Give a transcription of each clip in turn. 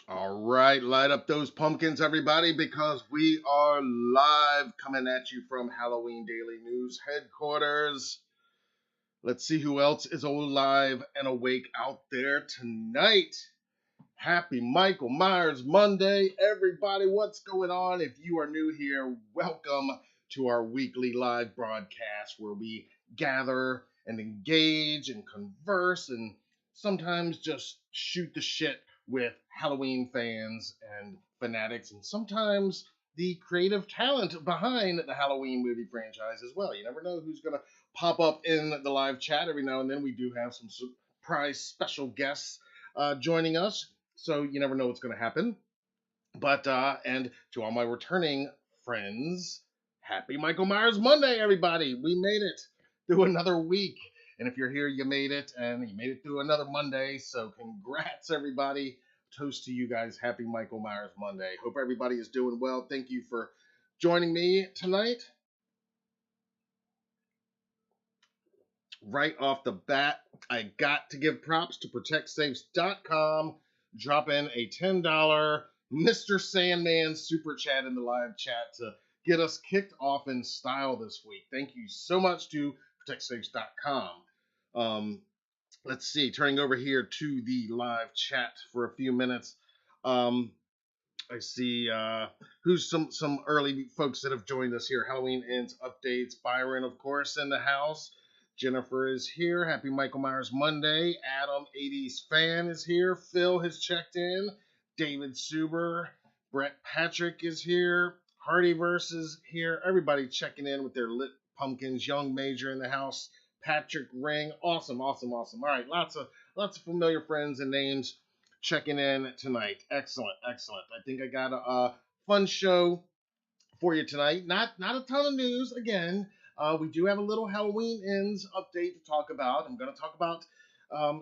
All right, light up those pumpkins, everybody, because we are live coming at you from Halloween Daily News headquarters. Let's see who else is alive and awake out there tonight. Happy Michael Myers Monday, everybody. What's going on? If you are new here, welcome to our weekly live broadcast where we gather and engage and converse and sometimes just shoot the shit with Halloween fans and fanatics and sometimes the creative talent behind the Halloween movie franchise as well. You never know who's going to pop up in the live chat. Every now and then we do have some surprise special guests joining us, so you never know what's going to happen. But and to all my returning friends, happy Michael Myers Monday, everybody! We made it through another week, and if you're here, you made it, and you made it through another Monday. So congrats, everybody! Toast to you guys. Happy Michael Myers Monday. Hope everybody is doing well. Thank you for joining me tonight. Right off the bat, I got to give props to ProtectSafes.com. Drop in a $10 Mr. Sandman super chat in the live chat to get us kicked off in style this week. Thank you so much to ProtectSafes.com. Let's see, turning over here to the live chat for a few minutes. I see who's some early folks that have joined us here. Halloween Ends updates. Byron, of course, in the house. Jennifer is here. Happy Michael Myers Monday. Adam, 80s fan, is here. Phil has checked in. David Suber. Brett Patrick is here. Hardyverse is here. Everybody checking in with their lit pumpkins. Young Major in the house. Patrick Ring. Awesome. All right, lots of familiar friends and names checking in tonight. Excellent. I think I got a fun show for you tonight. Not a ton of news again. We do have a little Halloween Ends update to talk about. I'm going to talk about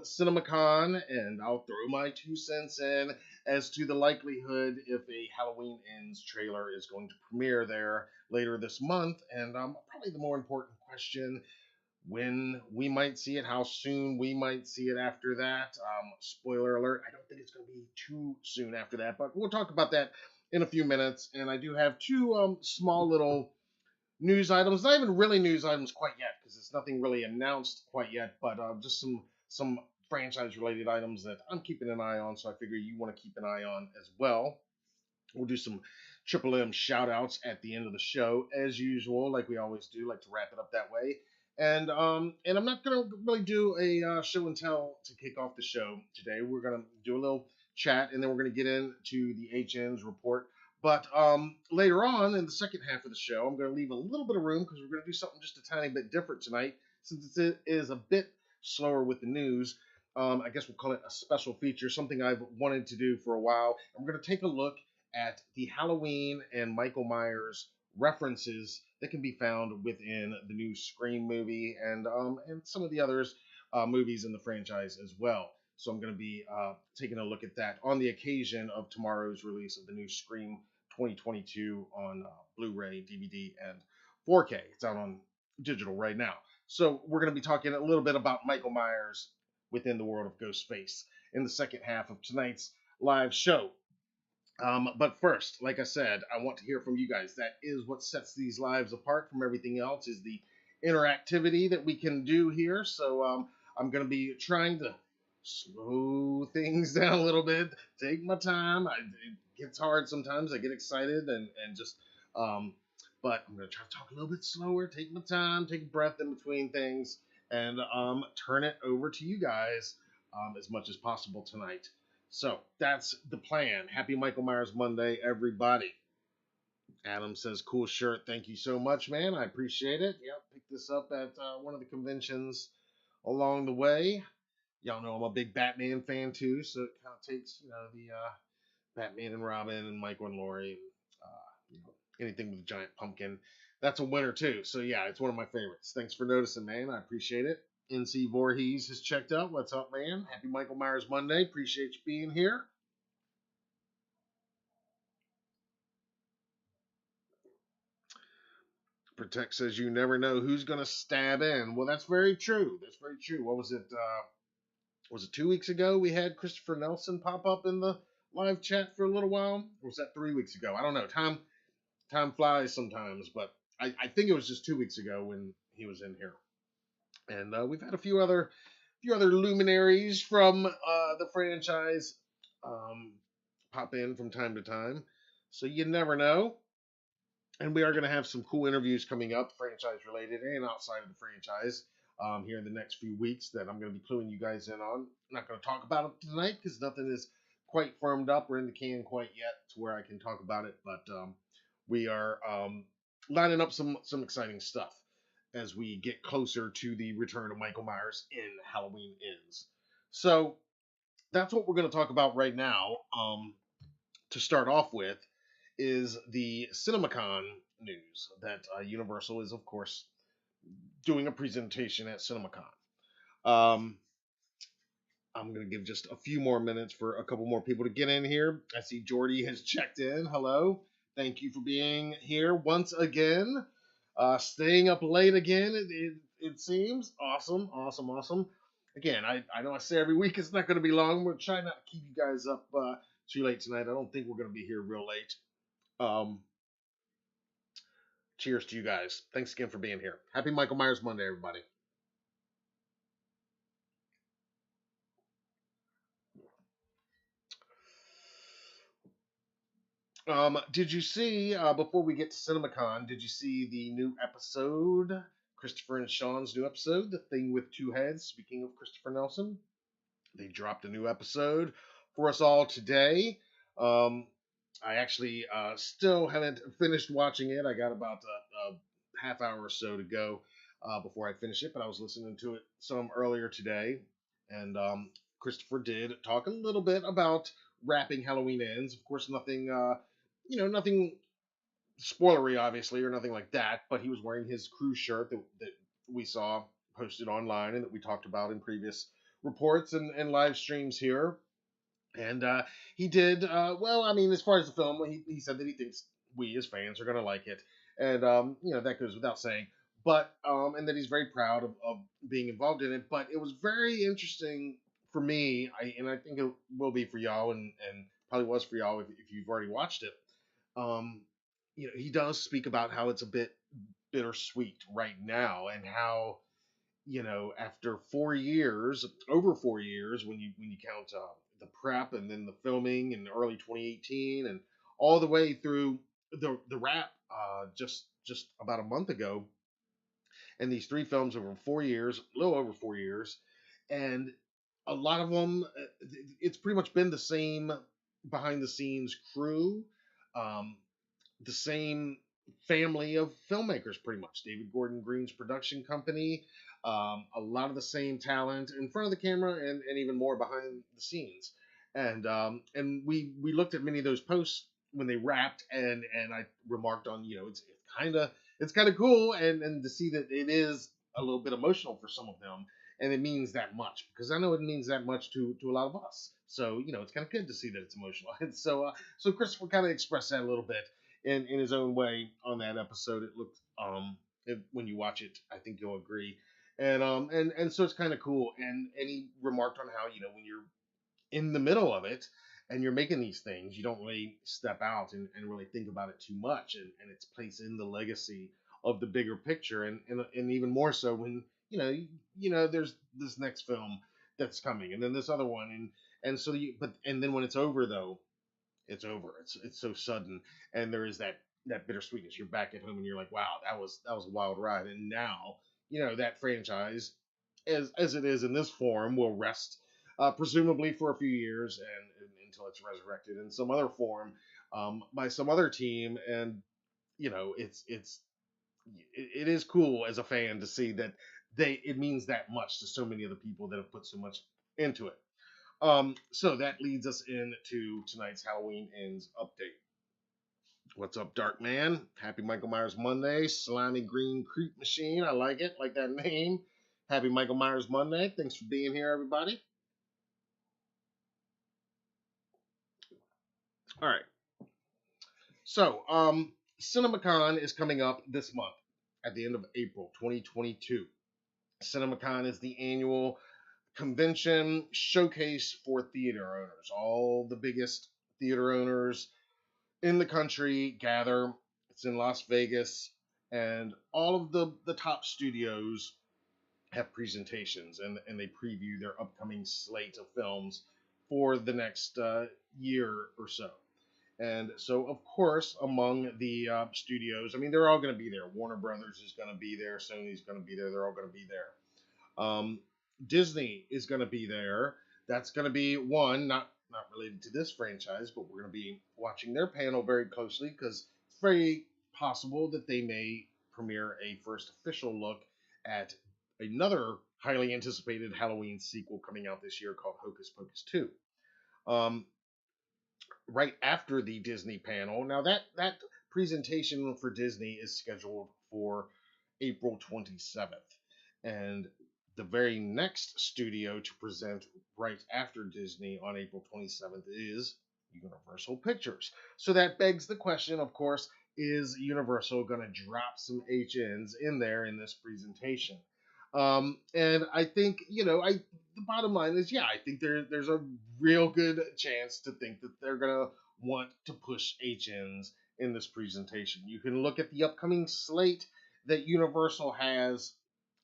CinemaCon, and I'll throw my 2 cents in as to the likelihood if a Halloween Ends trailer is going to premiere there later this month. And probably the more important question, when we might see it, how soon we might see it after that. Spoiler alert, I don't think it's going to be too soon after that, but we'll talk about that in a few minutes. And I do have 2 small little news items, not even really news items quite yet, because it's nothing really announced quite yet, but just some franchise related items that I'm keeping an eye on, so I figure you want to keep an eye on as well. We'll do some Triple M shout outs at the end of the show, as usual, like we always do, like to wrap it up that way. And I'm not gonna really do a show and tell to kick off the show today. We're gonna do a little chat, and then we're gonna get into the HN's report. But later on in the second half of the show, I'm going to leave a little bit of room because we're going to do something just a tiny bit different tonight, since it is a bit slower with the news. I guess we'll call it a special feature, something I've wanted to do for a while. And we're going to take a look at the Halloween and Michael Myers references that can be found within the new Scream movie and some of the others movies in the franchise as well. So I'm going to be taking a look at that on the occasion of tomorrow's release of the new Scream 2022 on Blu-ray, DVD, and 4K. It's out on digital right now. So we're going to be talking a little bit about Michael Myers within the world of Ghostface in the second half of tonight's live show. But first, like I said, I want to hear from you guys. That is what sets these lives apart from everything else, is the interactivity that we can do here. So I'm going to be trying to slow things down a little bit, take my time. It gets hard sometimes. I get excited and just, but I'm going to try to talk a little bit slower, take my time, take a breath in between things, and turn it over to you guys as much as possible tonight. So that's the plan. Happy Michael Myers Monday, everybody. Adam says, cool shirt. Thank you so much, man. I appreciate it. Yep, picked this up at one of the conventions along the way. Y'all know I'm a big Batman fan too, so it kind of takes, the Batman and Robin and Michael and Laurie, and, anything with a giant pumpkin. That's a winner too. So yeah, it's one of my favorites. Thanks for noticing, man. I appreciate it. NC Voorhees has checked out. What's up, man? Happy Michael Myers Monday. Appreciate you being here. Protect says you never know who's going to stab in. Well, that's very true. That's very true. What was it? Was it 2 weeks ago we had Christopher Nelson pop up in the live chat for a little while. Or was that 3 weeks ago? I don't know. Time flies sometimes, but I think it was just 2 weeks ago when he was in here. And we've had a few other luminaries from the franchise um, pop in from time to time. So you never know. And we are going to have some cool interviews coming up, franchise related and outside of the franchise, here in the next few weeks that I'm going to be cluing you guys in on. I'm not going to talk about it tonight because nothing is quite firmed up or in the can quite yet to where I can talk about it. But we are lining up some exciting stuff as we get closer to the return of Michael Myers in Halloween Ends. So that's what we're going to talk about right now. To start off with is the CinemaCon news that Universal is, of course, doing a presentation at CinemaCon. Um, I'm going to give just a few more minutes for a couple more people to get in here. I see Jordy has checked in. Hello. Thank you for being here once again. Staying up late again, it seems. Awesome. Again, I know I say every week it's not going to be long. We're trying not to keep you guys up too late tonight. I don't think we're going to be here real late. Cheers to you guys. Thanks again for being here. Happy Michael Myers Monday, everybody. Did you see, before we get to CinemaCon, did you see the new episode? Christopher and Sean's new episode, The Thing with Two Heads. Speaking of Christopher Nelson, they dropped a new episode for us all today. I actually still haven't finished watching it. I got about a half hour or so to go before I finish it, but I was listening to it some earlier today, and Christopher did talk a little bit about wrapping Halloween Ends. Of course, nothing, nothing spoilery, obviously, or nothing like that, but he was wearing his crew shirt that we saw posted online and that we talked about in previous reports and live streams here. And he did well. I mean, as far as the film, he said that he thinks we as fans are going to like it, and that goes without saying. But and that he's very proud of being involved in it. But it was very interesting for me, and I think it will be for y'all, and probably was for y'all if you've already watched it. Um, he does speak about how it's a bit bittersweet right now, and how after 4 years, over 4 years, when you count the prep and then the filming in early 2018 and all the way through the wrap just about a month ago, and these three films over 4 years, a little over 4 years, and a lot of them, it's pretty much been the same behind the scenes crew, um, the same family of filmmakers, pretty much. David Gordon Green's production company, a lot of the same talent in front of the camera, and even more behind the scenes. And we looked at many of those posts when they wrapped, and I remarked on, it's kind of cool, and to see that it is a little bit emotional for some of them, and it means that much, because I know it means that much to a lot of us. So it's kind of good to see that it's emotional. And so Christopher kind of expressed that a little bit in his own way on that episode. It looked when you watch it, I think you'll agree. And so it's kind of cool. And he remarked on how when you're in the middle of it and you're making these things, you don't really step out and really think about it too much, and its place in the legacy of the bigger picture, and even more so when there's this next film that's coming, and then this other one, and so and then when it's over, though, it's over. It's so sudden, and there is that bittersweetness. You're back at home, and you're like, wow, that was a wild ride, and now that franchise, as it is in this form, will rest, presumably for a few years, and until it's resurrected in some other form, by some other team. And it is cool as a fan to see that it means that much to so many of the people that have put so much into it. So that leads us into tonight's Halloween Ends update. What's up, Dark Man? Happy Michael Myers Monday. Slimy Green Creep Machine. I like it. Like that name. Happy Michael Myers Monday. Thanks for being here, everybody. All right. So, CinemaCon is coming up this month at the end of April 2022. CinemaCon is the annual convention showcase for theater owners. All the biggest theater owners in the country gather. It's in Las Vegas, and all of the top studios have presentations, and they preview their upcoming slate of films for the next year or so. And so, of course, among the studios, I mean, they're all going to be there. Warner Brothers is going to be there. Sony's going to be there. They're all going to be there. Disney is going to be there. That's going to be one, not related to this franchise, but we're going to be watching their panel very closely because it's very possible that they may premiere a first official look at another highly anticipated Halloween sequel coming out this year called Hocus Pocus 2. Um, right after the Disney panel. Now that presentation for Disney is scheduled for April 27th, and the very next studio to present right after Disney on April 27th is Universal Pictures. So that begs the question, of course, is Universal going to drop some HNs in there in this presentation? And I think, the bottom line is, yeah, I think there's a real good chance to think that they're gonna want to push HNs in this presentation. You can look at the upcoming slate that Universal has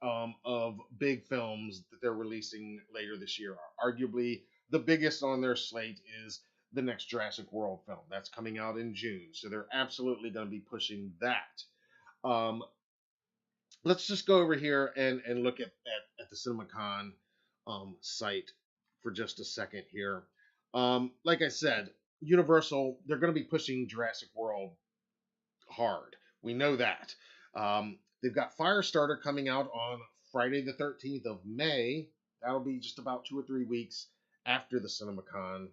of big films that they're releasing later this year. Arguably, the biggest on their slate is the next Jurassic World film. That's coming out in June, so they're absolutely going to be pushing that. Let's just go over here and look at the CinemaCon site for just a second here. Like I said, Universal, they're going to be pushing Jurassic World hard. We know that. They've got Firestarter coming out on Friday the 13th of May. That'll be just about 2 or 3 weeks after the CinemaCon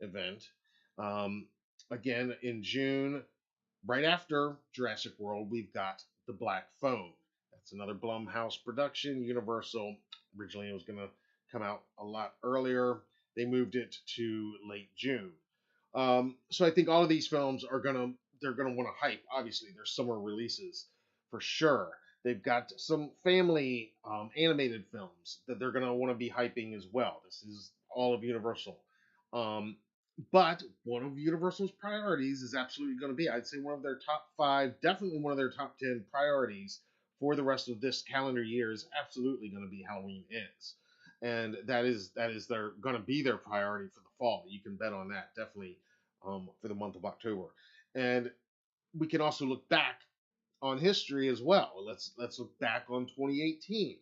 event. Again, in June, right after Jurassic World, we've got The Black Phone. That's another Blumhouse production. Universal, originally it was going to come out a lot earlier. They moved it to late June. So I think all of these films they're gonna want to hype. Obviously, there's summer releases for sure. They've got some family animated films that they're gonna want to be hyping as well. This is all of Universal. But one of Universal's priorities is absolutely going to be, I'd say, one of their top 5, definitely one of their top 10 priorities for the rest of this calendar year is absolutely going to be Halloween Ends. And that is their going to be their priority for the fall. You can bet on that, definitely, for the month of October. And we can also look back on history as well. Let's look back on 2018.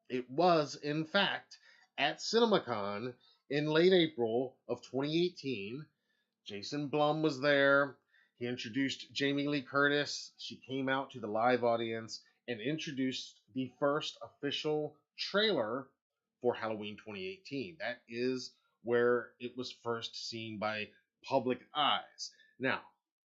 It was, in fact, at CinemaCon in late April of 2018. Jason Blum was there. He introduced Jamie Lee Curtis. She came out to the live audience and introduced the first official trailer for Halloween 2018. That is where it was first seen by public eyes. Now,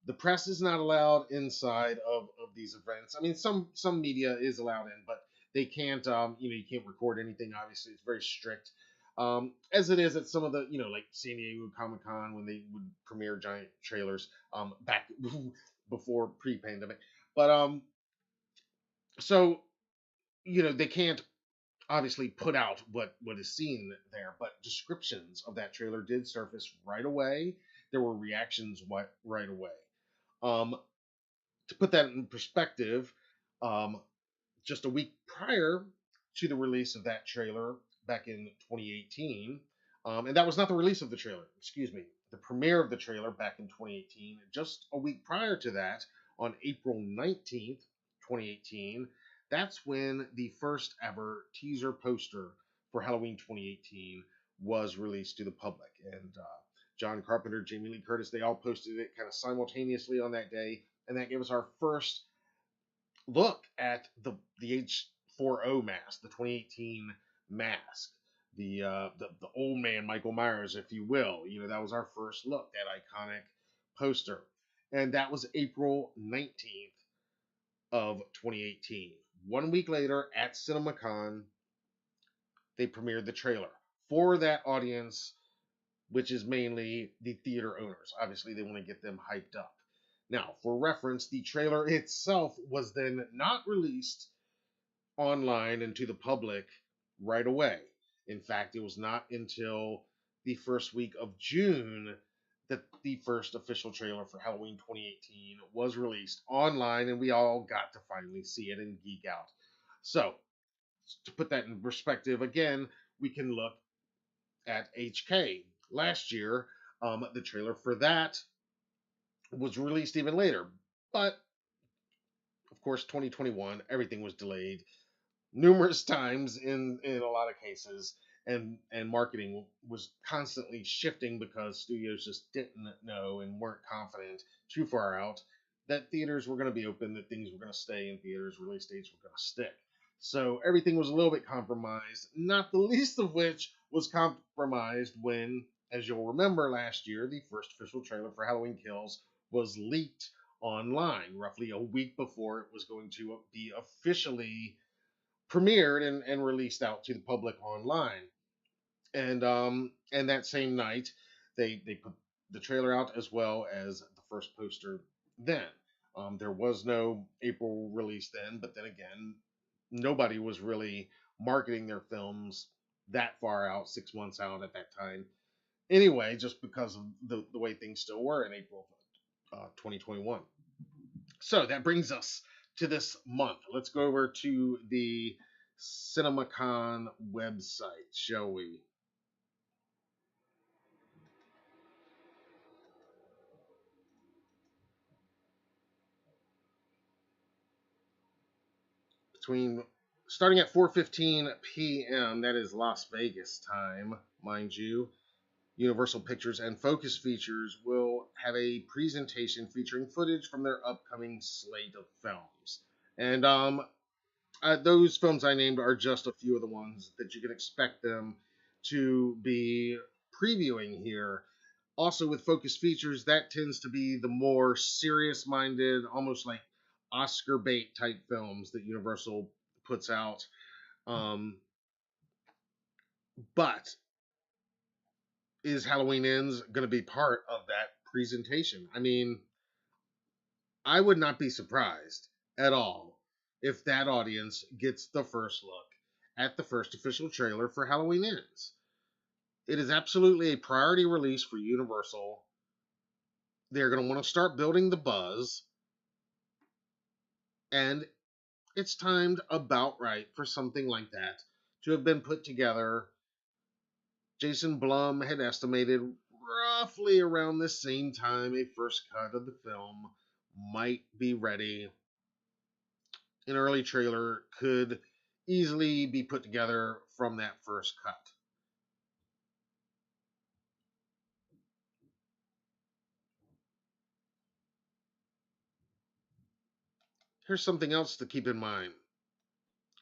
the press is not allowed inside of these events. I mean, some media is allowed in, but they can't, you can't record anything. Obviously, it's very strict. As it is at some of the, like San Diego Comic Con when they would premiere giant trailers back before pre-pandemic. But so they can't obviously put out what is seen there, but descriptions of that trailer did surface right away. There were reactions right away. To put that in perspective, just a week prior to the release of that trailer back in 2018, and that was not the release of the trailer, excuse me, the premiere of the trailer back in 2018, just a week prior to that, on April 19th, 2018, that's when the first ever teaser poster for Halloween 2018 was released to the public. And John Carpenter, Jamie Lee Curtis, they all posted it kind of simultaneously on that day, and that gave us our first look at the H4O mask, the 2018 mask, the old man Michael Myers, if you will. That was our first look, that iconic poster, and that was April 19th of 2018. 1 week later at CinemaCon, they premiered the trailer for that audience, which is mainly the theater owners. Obviously, they want to get them hyped up. Now, for reference, the trailer itself was then not released online and to the public right away. In fact, it was not until the first week of June that the first official trailer for Halloween 2018 was released online, and we all got to finally see it and geek out. So, to put that in perspective, again, we can look at HK. Last year, the trailer for that was released even later. But, of course, 2021, everything was delayed numerous times in a lot of cases, and marketing was constantly shifting because studios just didn't know and weren't confident too far out that theaters were going to be open, that things were going to stay in theaters, release dates were going to stick. So everything was a little bit compromised, not the least of which was compromised when, as you'll remember, last year the first official trailer for Halloween Kills was leaked online roughly a week before it was going to be officially premiered and released out to the public online. And that same night, they put the trailer out as well as the first poster. Then there was no April release then, but then again, nobody was really marketing their films that far out, 6 months out at that time. Anyway, just because of the way things still were in April of 2021. So that brings us to this month. Let's go over to the CinemaCon website, shall we? Between starting at 4:15 p.m., that is Las Vegas time, mind you. Universal Pictures and Focus Features will have a presentation featuring footage from their upcoming slate of films. And those films I named are just a few of the ones that you can expect them to be previewing here. Also, with Focus Features, that tends to be the more serious minded, almost like Oscar bait type films that Universal puts out. Um, but is Halloween Ends going to be part of that presentation? I mean, I would not be surprised at all if that audience gets the first look at the first official trailer for Halloween Ends. It is absolutely a priority release for Universal. They're going to want to start building the buzz, and it's timed about right for something like that to have been put together. Jason Blum had estimated roughly around the same time a first cut of the film might be ready. An early trailer could easily be put together from that first cut. Here's something else to keep in mind.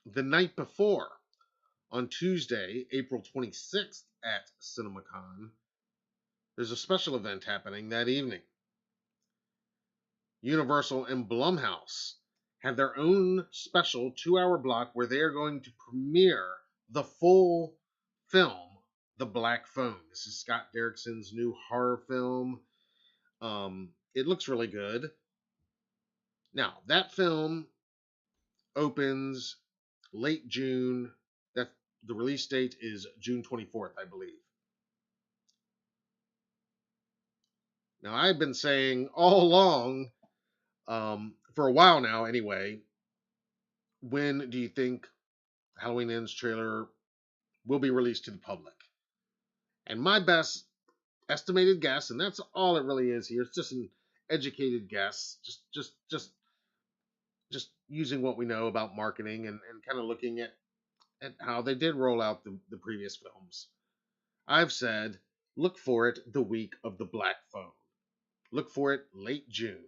The night before, on Tuesday, April 26th at CinemaCon, there's a special event happening that evening. Universal and Blumhouse have their own special 2 hour block where they are going to premiere the full film, The Black Phone. This is Scott Derrickson's new horror film. It looks really good. Now, that film opens late June. That the release date is June 24th, I believe. Now, I've been saying all along, for a while now anyway, when do you think Halloween Ends trailer will be released to the public? And my best estimated guess, and that's all it really is here, it's just an educated guess, just using what we know about marketing and kind of looking at how they did roll out the previous films. I've said, look for it the week of the Black Phone. Look for it late June.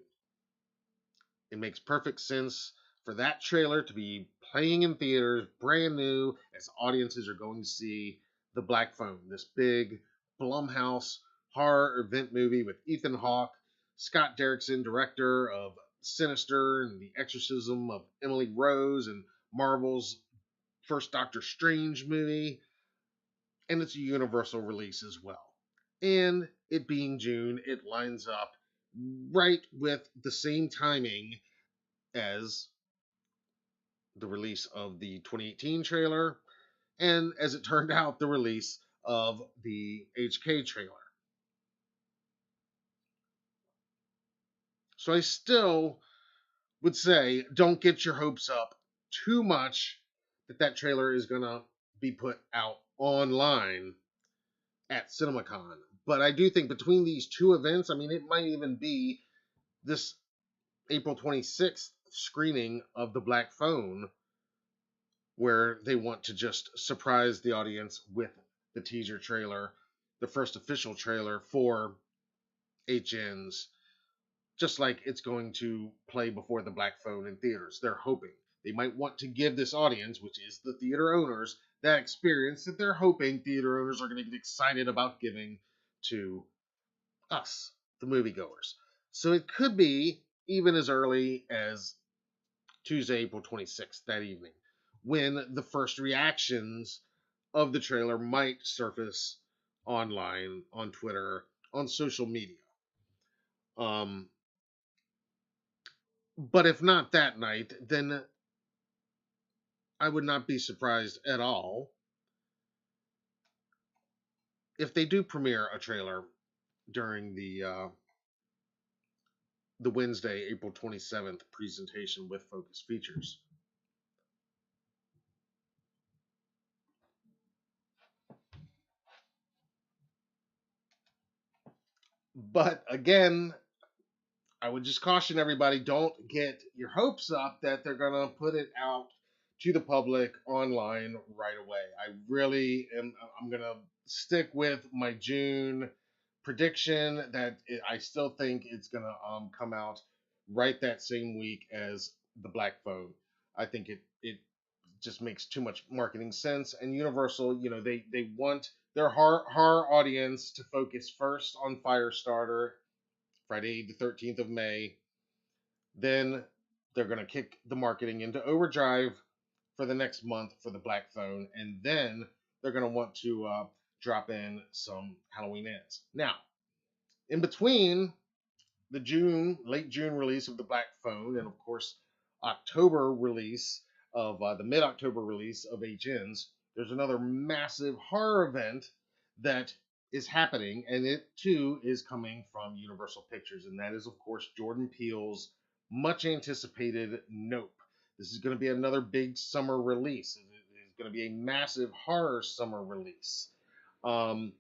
It makes perfect sense for that trailer to be playing in theaters, brand new, as audiences are going to see The Black Phone, this big Blumhouse horror event movie with Ethan Hawke, Scott Derrickson, director of Sinister and The Exorcism of Emily Rose, and Marvel's first Doctor Strange movie. And it's a universal release as well. And it being June, it lines up right with the same timing as the release of the 2018 trailer, and as it turned out, the release of the HK trailer. So I still would say don't get your hopes up too much that trailer is going to be put out online at CinemaCon. But I do think between these two events, I mean, it might even be this April 26th screening of The Black Phone where they want to just surprise the audience with the teaser trailer, the first official trailer for HN's, just like it's going to play before The Black Phone in theaters. They're hoping. They might want to give this audience, which is the theater owners, that experience that they're hoping theater owners are going to get excited about giving to us, the moviegoers. So it could be even as early as Tuesday, April 26th, that evening, when the first reactions of the trailer might surface online, on Twitter, on social media. Um, but if not that night, then I would not be surprised at all if they do premiere a trailer during the Wednesday, April 27th presentation with Focus Features. But again, I would just caution everybody, don't get your hopes up that they're going to put it out to the public online right away. I'm going to stick with my June prediction that I still think it's going to come out right that same week as the Black Phone. I think it just makes too much marketing sense. And Universal, they want their horror audience to focus first on Firestarter, Friday the 13th of May. Then they're going to kick the marketing into overdrive for the next month for the Black Phone. And then they're going to want to drop in some Halloween ends. Now, in between the late June release of the Black Phone and, of course, October release of the mid-October release of HN's, there's another massive horror event that is happening, and it too is coming from Universal Pictures, and that is, of course, Jordan Peele's much anticipated Nope. This is going to be another big summer release. It's going to be a massive horror summer release. Um,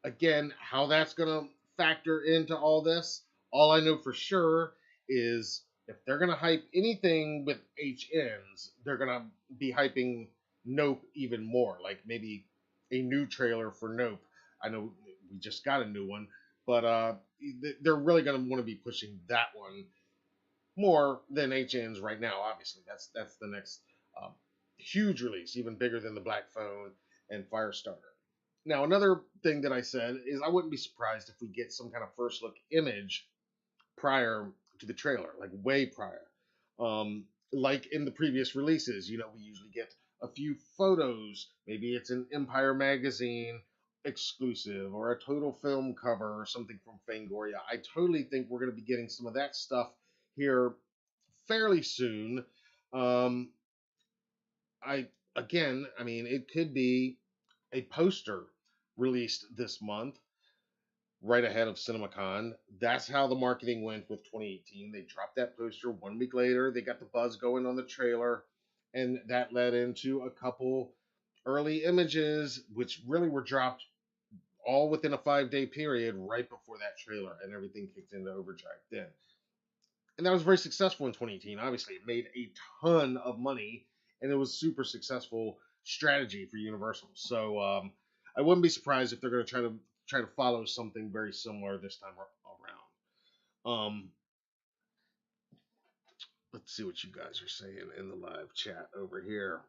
Again, how that's going to factor into all this, all I know for sure is if they're going to hype anything with HNs, they're going to be hyping Nope even more. Like maybe a new trailer for Nope. I know we just got a new one, but they're really going to want to be pushing that one more than HNs right now. Obviously, that's the next huge release, even bigger than the Black Phone and Firestarter. Now, another thing that I said is I wouldn't be surprised if we get some kind of first look image prior to the trailer, like way prior. Like in the previous releases, we usually get a few photos. Maybe it's an Empire magazine exclusive or a Total Film cover or something from Fangoria. I totally think we're going to be getting some of that stuff here fairly soon. Um, I mean, it could be a poster released this month, right ahead of CinemaCon. That's how the marketing went with 2018. They dropped that poster 1 week later. They got the buzz going on the trailer, and that led into a couple early images, which really were dropped all within a 5-day period right before that trailer, and everything kicked into overdrive then. And that was very successful in 2018. Obviously, it made a ton of money, and it was super successful strategy for Universal. So I wouldn't be surprised if they're going to try to follow something very similar this time around. Let's see what you guys are saying in the live chat over here.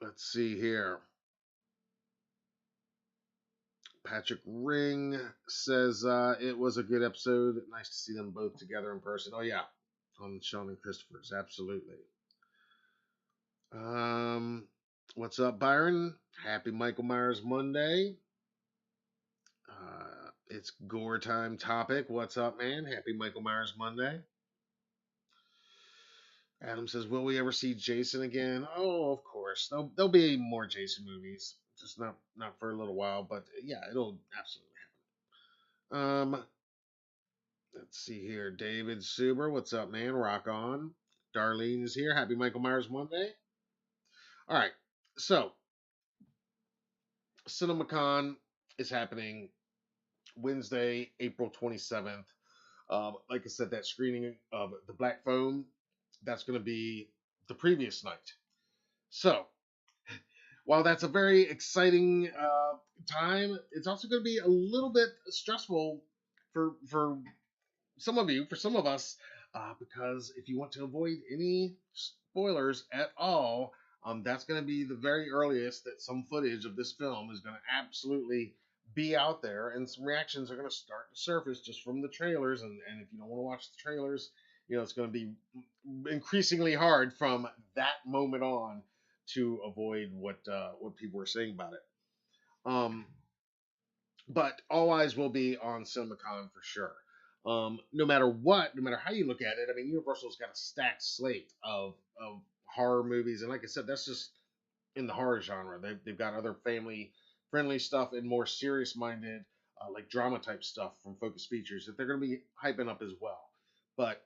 Let's see here. Patrick Ring says it was a good episode. Nice to see them both together in person. Oh yeah, on Sean and Christopher's, absolutely. What's up, Byron? Happy Michael Myers Monday. It's gore time topic. What's up, man? Happy Michael Myers Monday. Adam says, will we ever see Jason again? Oh, of course. There'll be more Jason movies. just not for a little while, but yeah, it'll absolutely happen. Let's see here. David Suber, what's up, man? Rock on. Darlene is here. Happy Michael Myers Monday. All right, so CinemaCon is happening Wednesday, April 27th. Like I said, that screening of The Black Phone, that's going to be the previous night. So, while that's a very exciting time, it's also going to be a little bit stressful for some of you, for some of us, because if you want to avoid any spoilers at all, that's going to be the very earliest that some footage of this film is going to absolutely be out there, and some reactions are going to start to surface just from the trailers. And if you don't want to watch the trailers, it's going to be increasingly hard from that moment on to avoid what people are saying about it. Um, but all eyes will be on CinemaCon for sure. No matter what, no matter how you look at it, I mean, Universal's got a stacked slate of horror movies, and like I said, that's just in the horror genre. They've got other family friendly stuff and more serious minded, like drama type stuff from Focus Features that they're going to be hyping up as well. But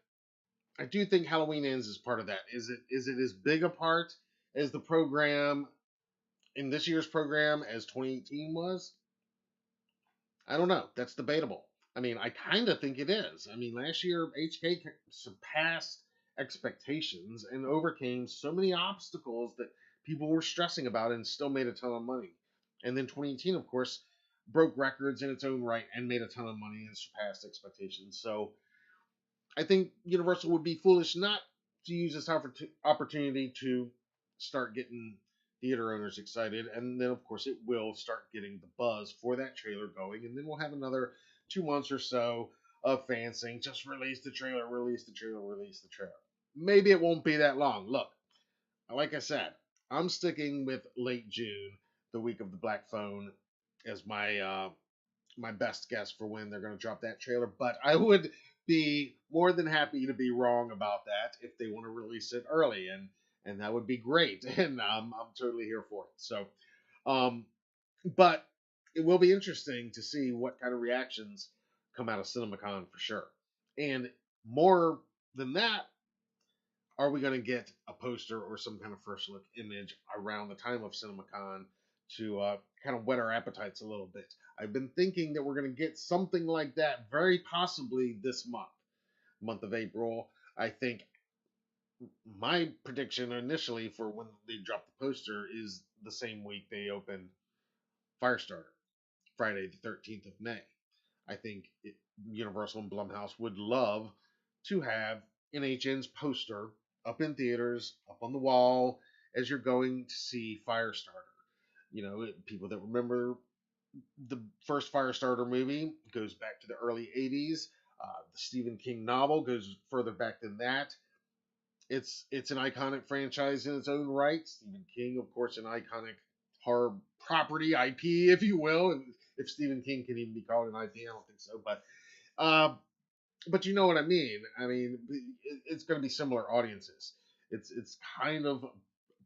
I do think Halloween Ends is part of that. Is it as big a part as the program in this year's program as 2018 was? I don't know. That's debatable. I mean, I kind of think it is. I mean, last year HK surpassed expectations and overcame so many obstacles that people were stressing about and still made a ton of money. And then 2018, of course, broke records in its own right and made a ton of money and surpassed expectations. So I think Universal would be foolish not to use this opportunity to start getting theater owners excited, and then of course it will start getting the buzz for that trailer going, and then we'll have another 2 months or so of fans saying, "Just release the trailer, release the trailer, release the trailer." Maybe it won't be that long. Look, like I said, I'm sticking with late June, the week of the Black Phone, as my best guess for when they're going to drop that trailer. But I would be more than happy to be wrong about that if they want to release it early, and that would be great. And I'm totally here for it. So, um, but it will be interesting to see what kind of reactions come out of CinemaCon for sure. And more than that, are we going to get a poster or some kind of first look image around the time of CinemaCon to kind of whet our appetites a little bit? I've been thinking that we're going to get something like that very possibly this month of April. I think my prediction initially for when they drop the poster is the same week they open Firestarter, Friday the 13th of May. I think Universal and Blumhouse would love to have NHN's poster up in theaters, up on the wall as you're going to see Firestarter. People that remember the first Firestarter movie goes back to the early 80s. The Stephen King novel goes further back than that. It's an iconic franchise in its own right. Stephen King, of course, an iconic horror property, IP, if you will. And if Stephen King can even be called an IP, I don't think so. But you know what I mean. I mean, it's going to be similar audiences. It's kind of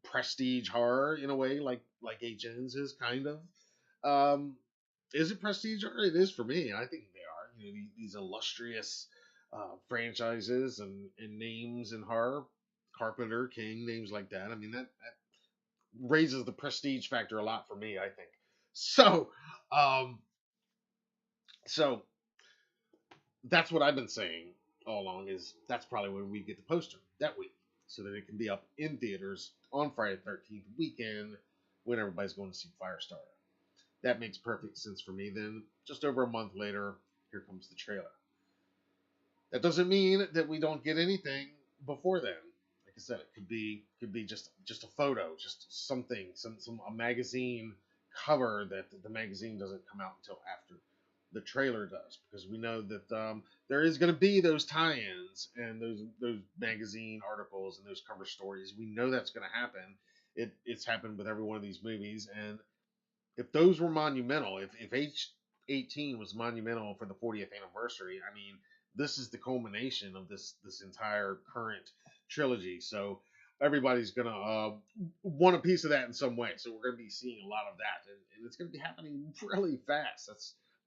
prestige horror in a way, like HN's is kind of. Um, is it prestige horror? It is for me. I think they are. These illustrious franchises and names in horror, Carpenter, King, names like that. I mean that raises the prestige factor a lot for me. I think so. Um, so that's what I've been saying all along. Is that's probably when we get the poster that week, so that it can be up in theaters on Friday the 13th weekend when everybody's going to see Firestarter. That makes perfect sense for me. Then, just over a month later, here comes the trailer. That doesn't mean that we don't get anything before then. Like I said, it could be just a photo, just something, some a magazine cover that the magazine doesn't come out until after the trailer does, because we know that there is going to be those tie-ins and those magazine articles and those cover stories. We know that's going to happen. It's happened with every one of these movies, and if those were monumental, if H18 was monumental for the 40th anniversary, I mean, this is the culmination of this entire current trilogy. So everybody's gonna want a piece of that in some way. So we're gonna be seeing a lot of that, and it's gonna be happening really fast.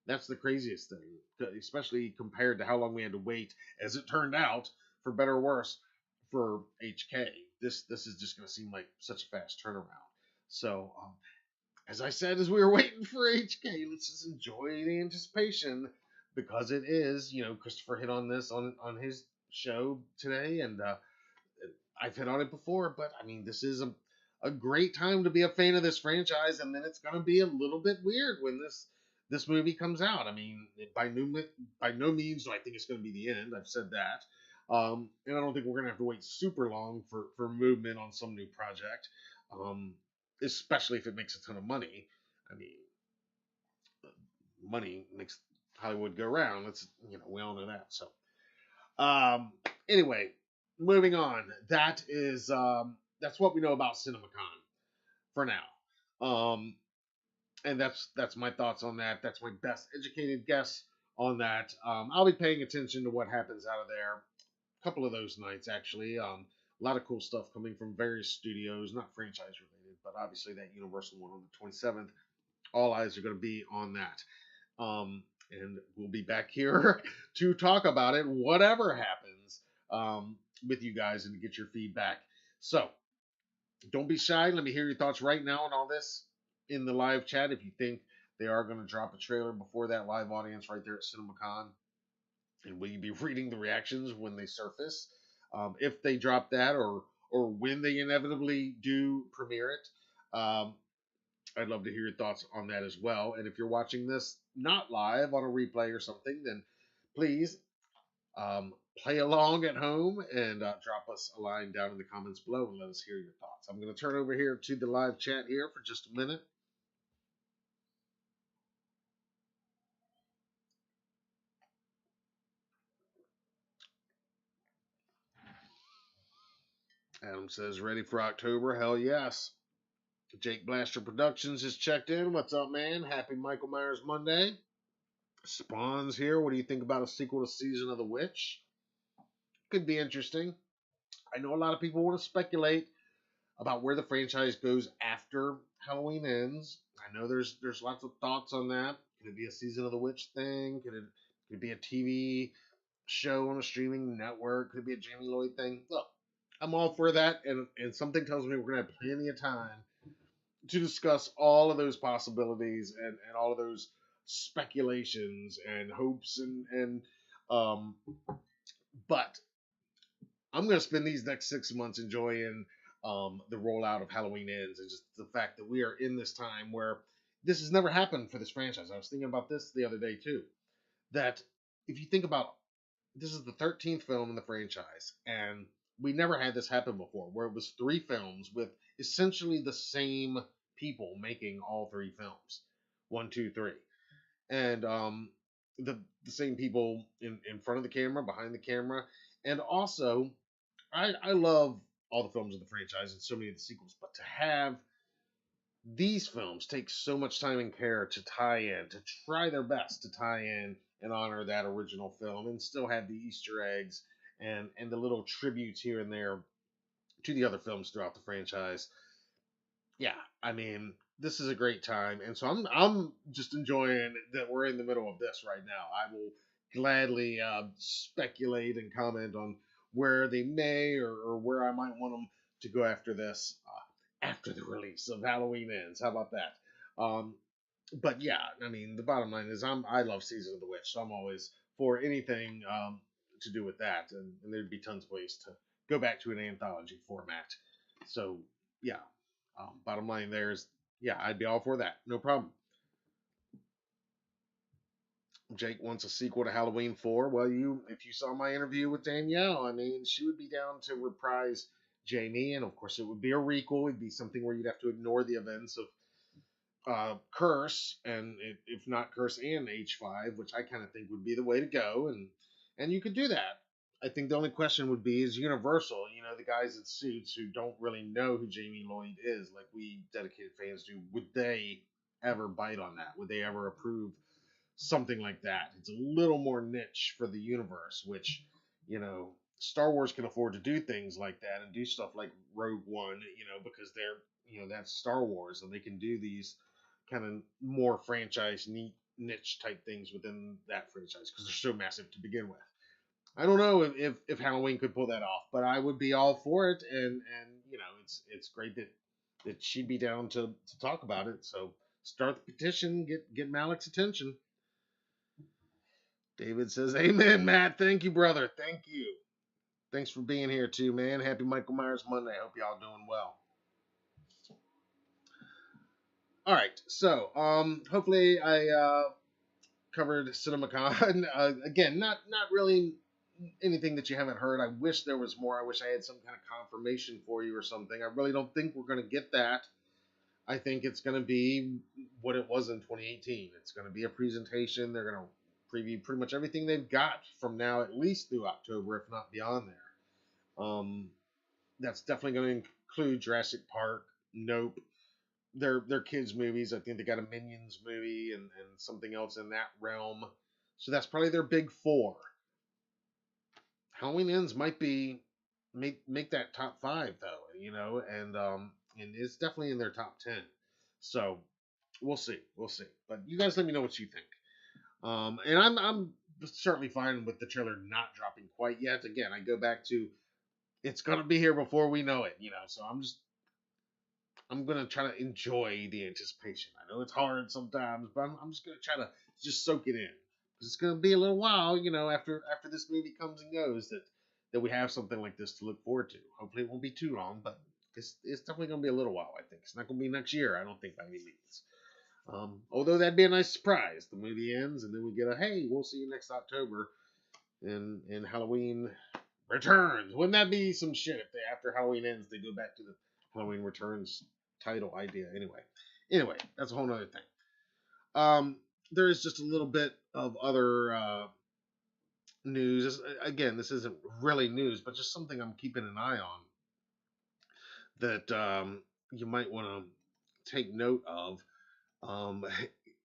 That's the craziest thing, especially compared to how long we had to wait, as it turned out, for better or worse, for HK. This is just gonna seem like such a fast turnaround. So as I said, as we were waiting for HK, let's just enjoy the anticipation because it is, Christopher hit on this on his show today, and I've hit on it before, but I mean, this is a great time to be a fan of this franchise, and then it's going to be a little bit weird when this movie comes out. I mean, by no means do I think it's going to be the end. I've said that, and I don't think we're going to have to wait super long for movement on some new project, um, especially if it makes a ton of money. I mean, money makes Hollywood go round. We all know that. So um, anyway, moving on. That's what we know about CinemaCon for now. And that's my thoughts on that. That's my best educated guess on that. I'll be paying attention to what happens out of there. A couple of those nights actually. A lot of cool stuff coming from various studios, not franchise related, but obviously that Universal one on the 27th. All eyes are going to be on that. And we'll be back here to talk about it, whatever happens, with you guys and to get your feedback. So don't be shy. Let me hear your thoughts right now on all this in the live chat. If you think they are going to drop a trailer before that live audience right there at CinemaCon, and will you be reading the reactions when they surface? If they drop that, or when they inevitably do premiere it, I'd love to hear your thoughts on that as well. And if you're watching this not live on a replay or something, then please play along at home and drop us a line down in the comments below and let us hear your thoughts. I'm going to turn over here to the live chat here for just a minute. Adam says, ready for October? Hell yes. Jake Blaster Productions has checked in. What's up, man? Happy Michael Myers Monday. Spawn's here. What do you think about a sequel to Season of the Witch? Could be interesting. I know a lot of people want to speculate about where the franchise goes after Halloween ends. I know there's lots of thoughts on that. Could it be a Season of the Witch thing? Could it be a TV show on a streaming network? Could it be a Jamie Lloyd thing? Look, I'm all for that, and something tells me we're gonna have plenty of time to discuss all of those possibilities and all of those speculations and hopes and um but I'm gonna spend these next 6 months enjoying the rollout of Halloween Ends and just the fact that we are in this time where this has never happened for this franchise. I was thinking about this the other day too. That if you think about this is the 13th film in the franchise, and we never had this happen before, where it was 3 films with essentially the same people making all 3 films, 1, 2, 3, and the same people in front of the camera, behind the camera, and also I love all the films of the franchise and so many of the sequels, but to have these films take so much time and care to tie in, to try their best to tie in and honor that original film, and still have the Easter eggs and the little tributes here and there to the other films throughout the franchise. Yeah, I mean, this is a great time, and so I'm just enjoying that we're in the middle of this right now. I will gladly speculate and comment on where they may or where I might want them to go after this after the release of Halloween Ends. How about that? But yeah, I mean, the bottom line is I love Season of the Witch, so I'm always for anything to do with that, and there'd be tons of ways to go back to an anthology format. So yeah, bottom line there is yeah, I'd be all for that, no problem. Jake wants a sequel to Halloween 4. Well, if you saw my interview with Danielle, I mean, she would be down to reprise Jamie, and of course, it would be a recall. It'd be something where you'd have to ignore the events of Curse, and if not Curse and H5, which I kind of think would be the way to go, and you could do that. I think the only question would be is Universal, the guys in suits who don't really know who Jamie Lloyd is, like we dedicated fans do, would they ever bite on that? Would they ever approve something like that? It's a little more niche for the universe, which, Star Wars can afford to do things like that and do stuff like Rogue One, because they're, that's Star Wars, and they can do these kind of more franchise neat niche type things within that franchise because they're so massive to begin with. I don't know if Halloween could pull that off, but I would be all for it, and it's great that she'd be down to talk about it. So start the petition, get Malik's attention. David says, "Amen, Matt. Thank you, brother. Thank you. Thanks for being here too, man. Happy Michael Myers Monday. I hope y'all doing well." All right, so hopefully I covered CinemaCon. Again, not really anything that you haven't heard. I wish there was more. I wish I had some kind of confirmation for you or something. I really don't think we're going to get that. I think it's going to be what it was in 2018. It's going to be a presentation. They're going to preview pretty much everything they've got from now at least through October, if not beyond there. That's definitely going to include Jurassic Park, Nope, their kids movies. I think they got a Minions movie and something else in that realm. So that's probably their big four. Halloween Ends might be make that top five though, and it's definitely in their top 10. So we'll see. But you guys let me know what you think. And I'm certainly fine with the trailer not dropping quite yet. Again, I go back to it's gonna be here before we know it, So I'm gonna try to enjoy the anticipation. I know it's hard sometimes, but I'm just gonna try to just soak it in. It's gonna be a little while, after this movie comes and goes, that we have something like this to look forward to. Hopefully, it won't be too long, but it's definitely gonna be a little while. I think it's not gonna be next year. I don't think by any means. Although that'd be a nice surprise. The movie ends, and then we get a hey, we'll see you next October, and Halloween Returns. Wouldn't that be some shit if after Halloween ends they go back to the Halloween Returns title idea? Anyway, that's a whole other thing. There is just a little bit of other news. Again, this isn't really news, but just something I'm keeping an eye on that you might want to take note of.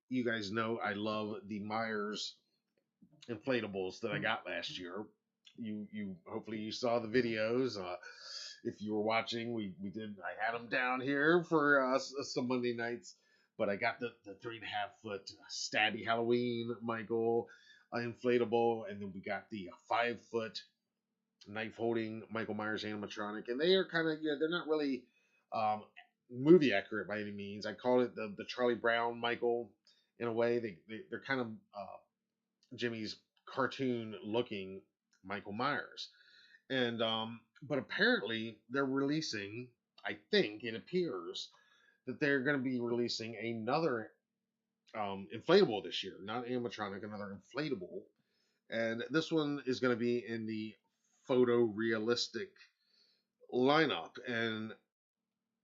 You guys know I love the Myers inflatables that I got last year. You hopefully you saw the videos. If you were watching, we did. I had them down here for some Monday nights, but I got the 3.5 foot Stabby Halloween Michael inflatable, and then we got the 5 foot knife holding Michael Myers animatronic, and they are kind of they're not really um, movie accurate by any means. I call it the Charlie Brown Michael in a way. They're kind of Jimmy's cartoon looking Michael Myers. And but apparently they're releasing, I think it appears that they're going to be releasing another inflatable this year, not animatronic, another inflatable. And this one is going to be in the photorealistic lineup. And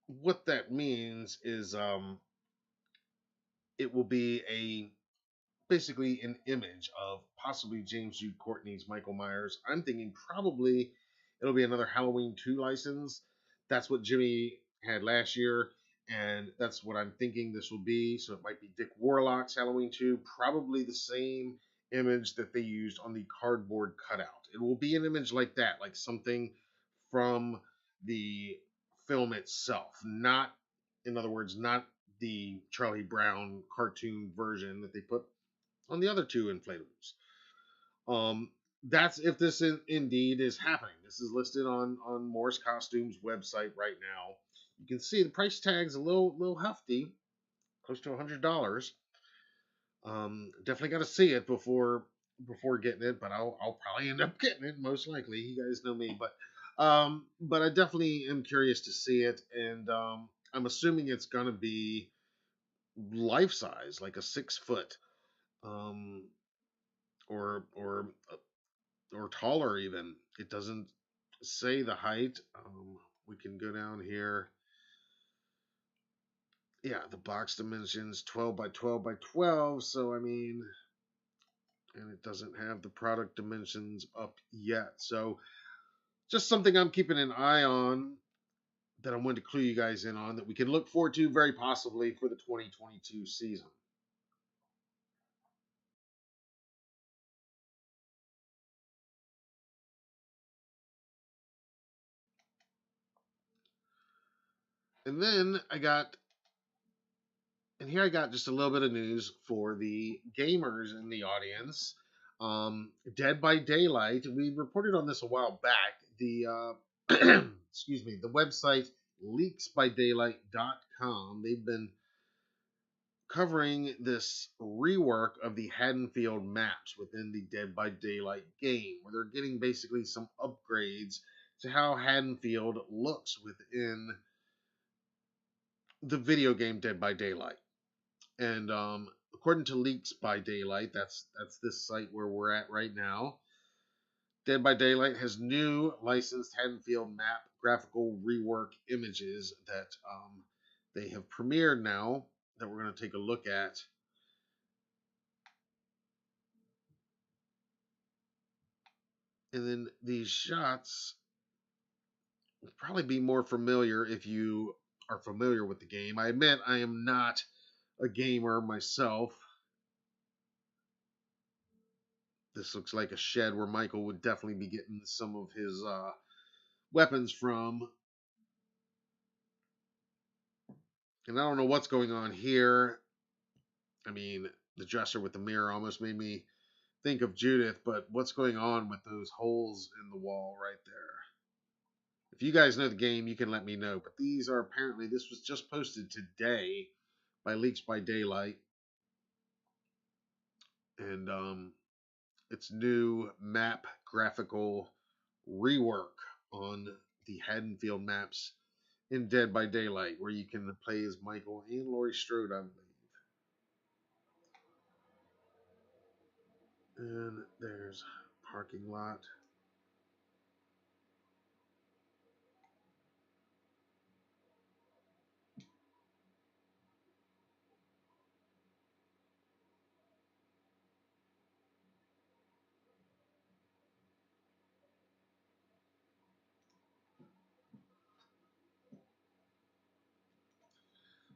what that means is it will be a basically an image of possibly James Jude Courtney's Michael Myers. I'm thinking probably it'll be another Halloween 2 license. That's what Jimmy had last year, and that's what I'm thinking this will be. So it might be Dick Warlock's Halloween 2, probably the same image that they used on the cardboard cutout. It will be an image like that, like something from the film itself, not, in other words, not the Charlie Brown cartoon version that they put on the other two inflatables. Um, that's if this indeed is happening. This is listed on Morris Costumes website right now. You can see the price tag's a little hefty, close to $100. Definitely got to see it before getting it, but I'll probably end up getting it most likely. You guys know me, but I definitely am curious to see it, and I'm assuming it's gonna be life size, like a 6 foot. Um, or taller even. It doesn't say the height. We can go down here. Yeah, the box dimensions 12 by 12 by 12. So I mean, and it doesn't have the product dimensions up yet. So just something I'm keeping an eye on that I wanted to clue you guys in on that we can look forward to very possibly for the 2022 season. And then here I got just a little bit of news for the gamers in the audience. Dead by Daylight. We reported on this a while back. The excuse me, the website leaksbydaylight.com. They've been covering this rework of the Haddonfield maps within the Dead by Daylight game, where they're getting basically some upgrades to how Haddonfield looks within the video game Dead by Daylight. And according to Leaks by Daylight, that's this site where we're at right now. Dead by Daylight has new licensed Haddonfield map graphical rework images that they have premiered now that we're going to take a look at. And then these shots will probably be more familiar if you are familiar with the game. I admit I am not a gamer myself. This looks like a shed where Michael would definitely be getting some of his weapons from. And I don't know what's going on here. I mean, the dresser with the mirror almost made me think of Judith, but what's going on with those holes in the wall right there? If you guys know the game, you can let me know. But these are apparently, this was just posted today by Leaks by Daylight. And it's new map graphical rework on the Haddonfield maps in Dead by Daylight, where you can play as Michael and Laurie Strode, I believe. And there's parking lot.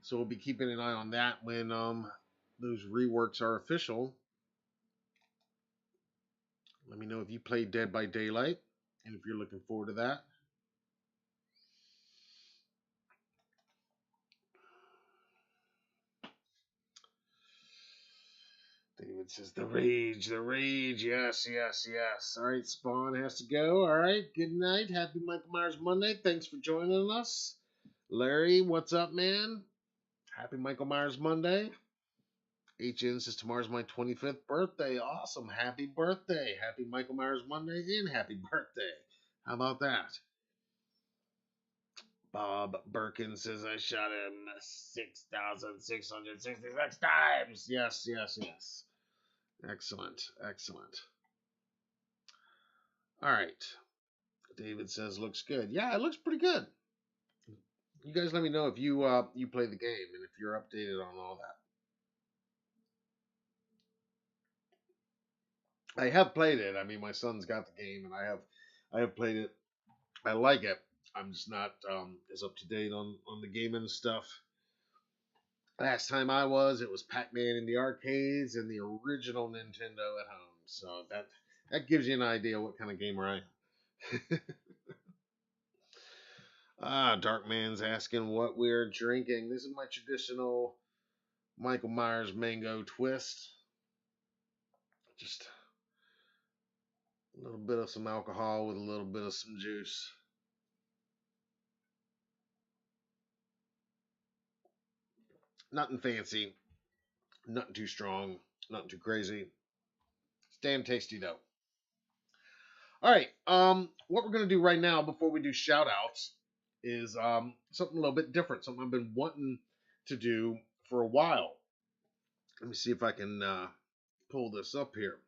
So we'll be keeping an eye on that when those reworks are official. Let me know if you played Dead by Daylight and if you're looking forward to that. David says, the rage. Yes, yes, yes. All right, Spawn has to go. All right, good night. Happy Michael Myers Monday. Thanks for joining us. Larry, what's up, man? Happy Michael Myers Monday. HN says, tomorrow's my 25th birthday. Awesome. Happy birthday. Happy Michael Myers Monday and happy birthday. How about that? Bob Birkin says, I shot him 6,666 times. Yes, yes, yes. Excellent, excellent. All right. David says, looks good. Yeah, it looks pretty good. You guys let me know if you you play the game and if you're updated on all that. I have played it. I mean, my son's got the game, and I have played it. I like it. I'm just not as up to date on the game and stuff. Last time I was, it was Pac-Man in the arcades and the original Nintendo at home. So that gives you an idea what kind of gamer I am. Darkman's asking what we're drinking. This is my traditional Michael Myers mango twist. Just a little bit of some alcohol with a little bit of some juice. Nothing fancy, nothing too strong, nothing too crazy. It's damn tasty though. All right, what we're gonna do right now before we do shout outs is something a little bit different, something I've been wanting to do for a while. Let me see if I can pull this up here.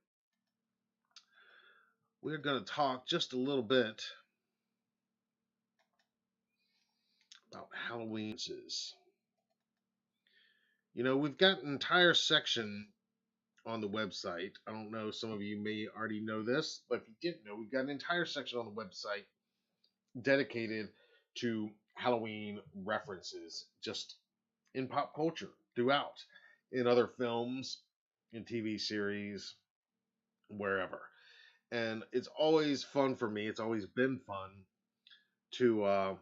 We're going to talk just a little bit about Halloween. You know, we've got an entire section on the website. I don't know, some of you may already know this, but if you didn't know, we've got an entire section on the website dedicated to Halloween references, just in pop culture throughout, in other films, in TV series, wherever. And it's always fun for me. It's always been fun to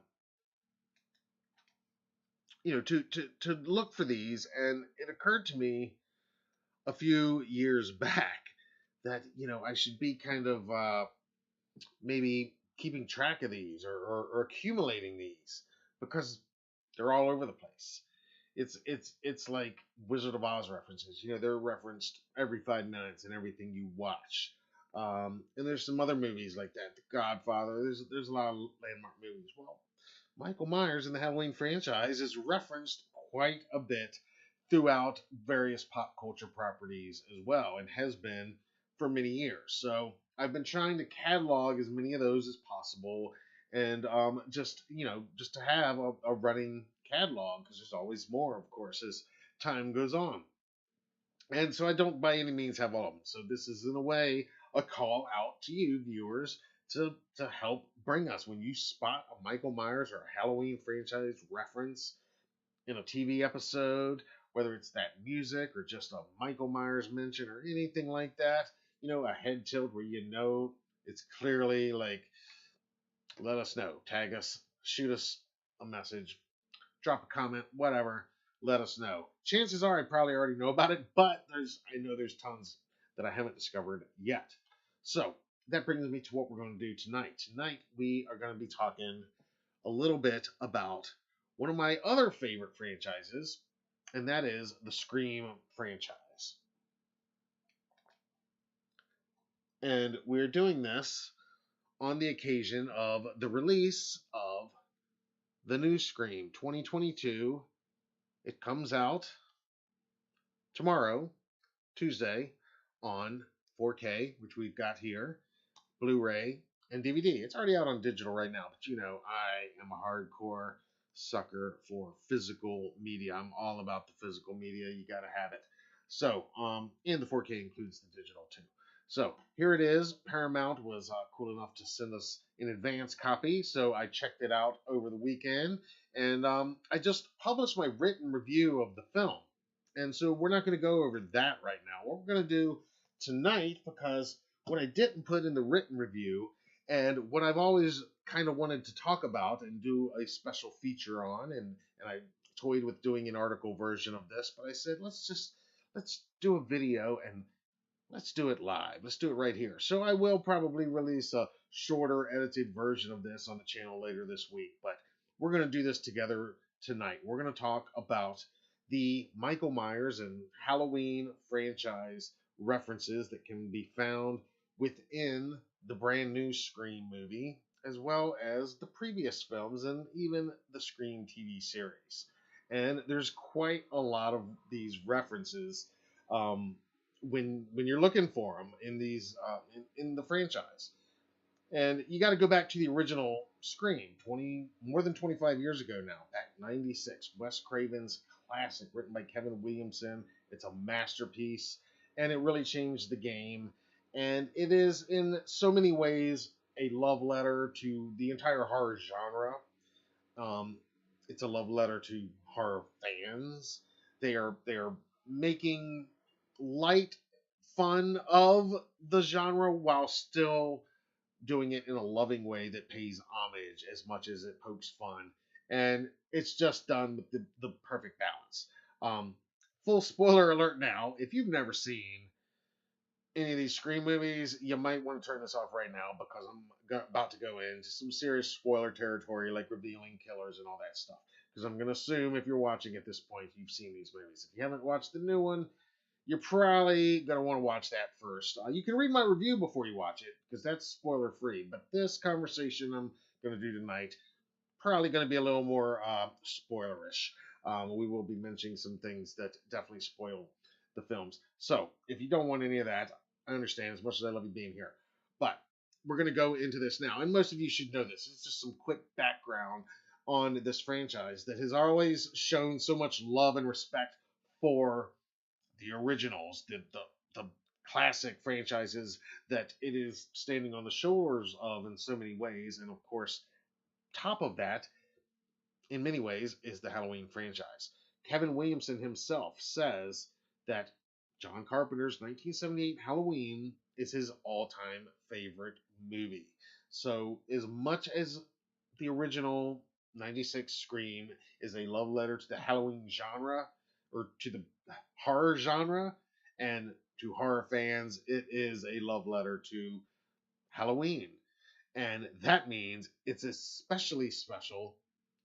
to look for these, and it occurred to me a few years back that I should be kind of maybe keeping track of these, or accumulating these, because they're all over the place. It's like Wizard of Oz references. They're referenced every 5 minutes in everything you watch. And there's some other movies like that. The Godfather. There's a lot of landmark movies. Well, Michael Myers in the Halloween franchise is referenced quite a bit throughout various pop culture properties as well, and has been for many years. So I've been trying to catalog as many of those as possible, and just to have a running catalog, because there's always more, of course, as time goes on. And so I don't by any means have all of them. So this is in a way a call out to you viewers to help bring us, when you spot a Michael Myers or a Halloween franchise reference in a TV episode, whether it's that music or just a Michael Myers mention or anything like that, a head tilt where it's clearly like, let us know, tag us, shoot us a message, drop a comment, whatever. Let us know. Chances are I probably already know about it, but I know there's tons that I haven't discovered yet. So that brings me to what we're going to do tonight. Tonight we are going to be talking a little bit about one of my other favorite franchises, and that is the Scream franchise. And we're doing this on the occasion of the release of the new Scream 2022. It comes out tomorrow, Tuesday, on 4K, which we've got here, Blu-ray, and DVD. It's already out on digital right now, but I am a hardcore sucker for physical media. I'm all about the physical media. You got to have it. So, and the 4K includes the digital too. So here it is. Paramount was cool enough to send us an advance copy, so I checked it out over the weekend, and I just published my written review of the film. And so we're not going to go over that right now. What we're going to do tonight, because what I didn't put in the written review, and what I've always kind of wanted to talk about and do a special feature on, and I toyed with doing an article version of this, but I said let's do a video, and let's do it live. Let's do it right here. So I will probably release a shorter edited version of this on the channel later this week, but we're going to do this together tonight. We're going to talk about the Michael Myers and Halloween franchise references that can be found within the brand new Scream movie, as well as the previous films and even the Scream TV series. And there's quite a lot of these references when you're looking for them in these in the franchise. And you got to go back to the original Scream, more than 25 years ago now, back in '96. Wes Craven's classic, written by Kevin Williamson. It's a masterpiece, and it really changed the game. And it is, in so many ways, a love letter to the entire horror genre. Um, it's a love letter to horror fans. They are making light fun of the genre while still doing it in a loving way that pays homage as much as it pokes fun. And it's just done with the perfect balance. Full spoiler alert now. If you've never seen any of these Scream movies, you might want to turn this off right now, because I'm about to go into some serious spoiler territory, like revealing killers and all that stuff. Because I'm going to assume if you're watching at this point, you've seen these movies. If you haven't watched the new one, you're probably going to want to watch that first. You can read my review before you watch it, because that's spoiler free. But this conversation I'm going to do tonight, probably going to be a little more spoilerish. We will be mentioning some things that definitely spoil the films. So if you don't want any of that, I understand, as much as I love you being here. But we're going to go into this now. And most of you should know this. It's just some quick background on this franchise that has always shown so much love and respect for the originals, the classic franchises that it is standing on the shoulders of in so many ways. And of course, top of that, in many ways, is the Halloween franchise. Kevin Williamson himself says that John Carpenter's 1978 Halloween is his all-time favorite movie. So as much as the original '96 Scream is a love letter to the Halloween genre, or to the horror genre, and to horror fans, it is a love letter to Halloween. And that means it's especially special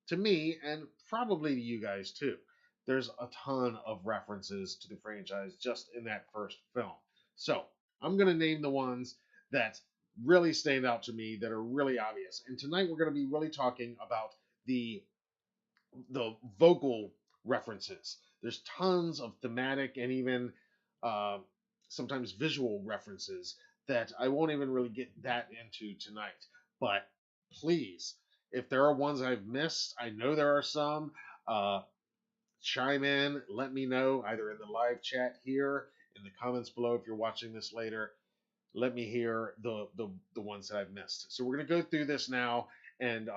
to me and probably to you guys too. There's a ton of references to the franchise just in that first film. So I'm going to name the ones that really stand out to me, that are really obvious. And tonight we're going to be really talking about the vocal references. There's tons of thematic and even uh, sometimes visual references that I won't even really get that into tonight. But please, if there are ones I've missed, I know there are some. Uh, Chime in, let me know either in the live chat here, in the comments below if you're watching this later. Let me hear the ones that I've missed. So we're gonna go through this now, and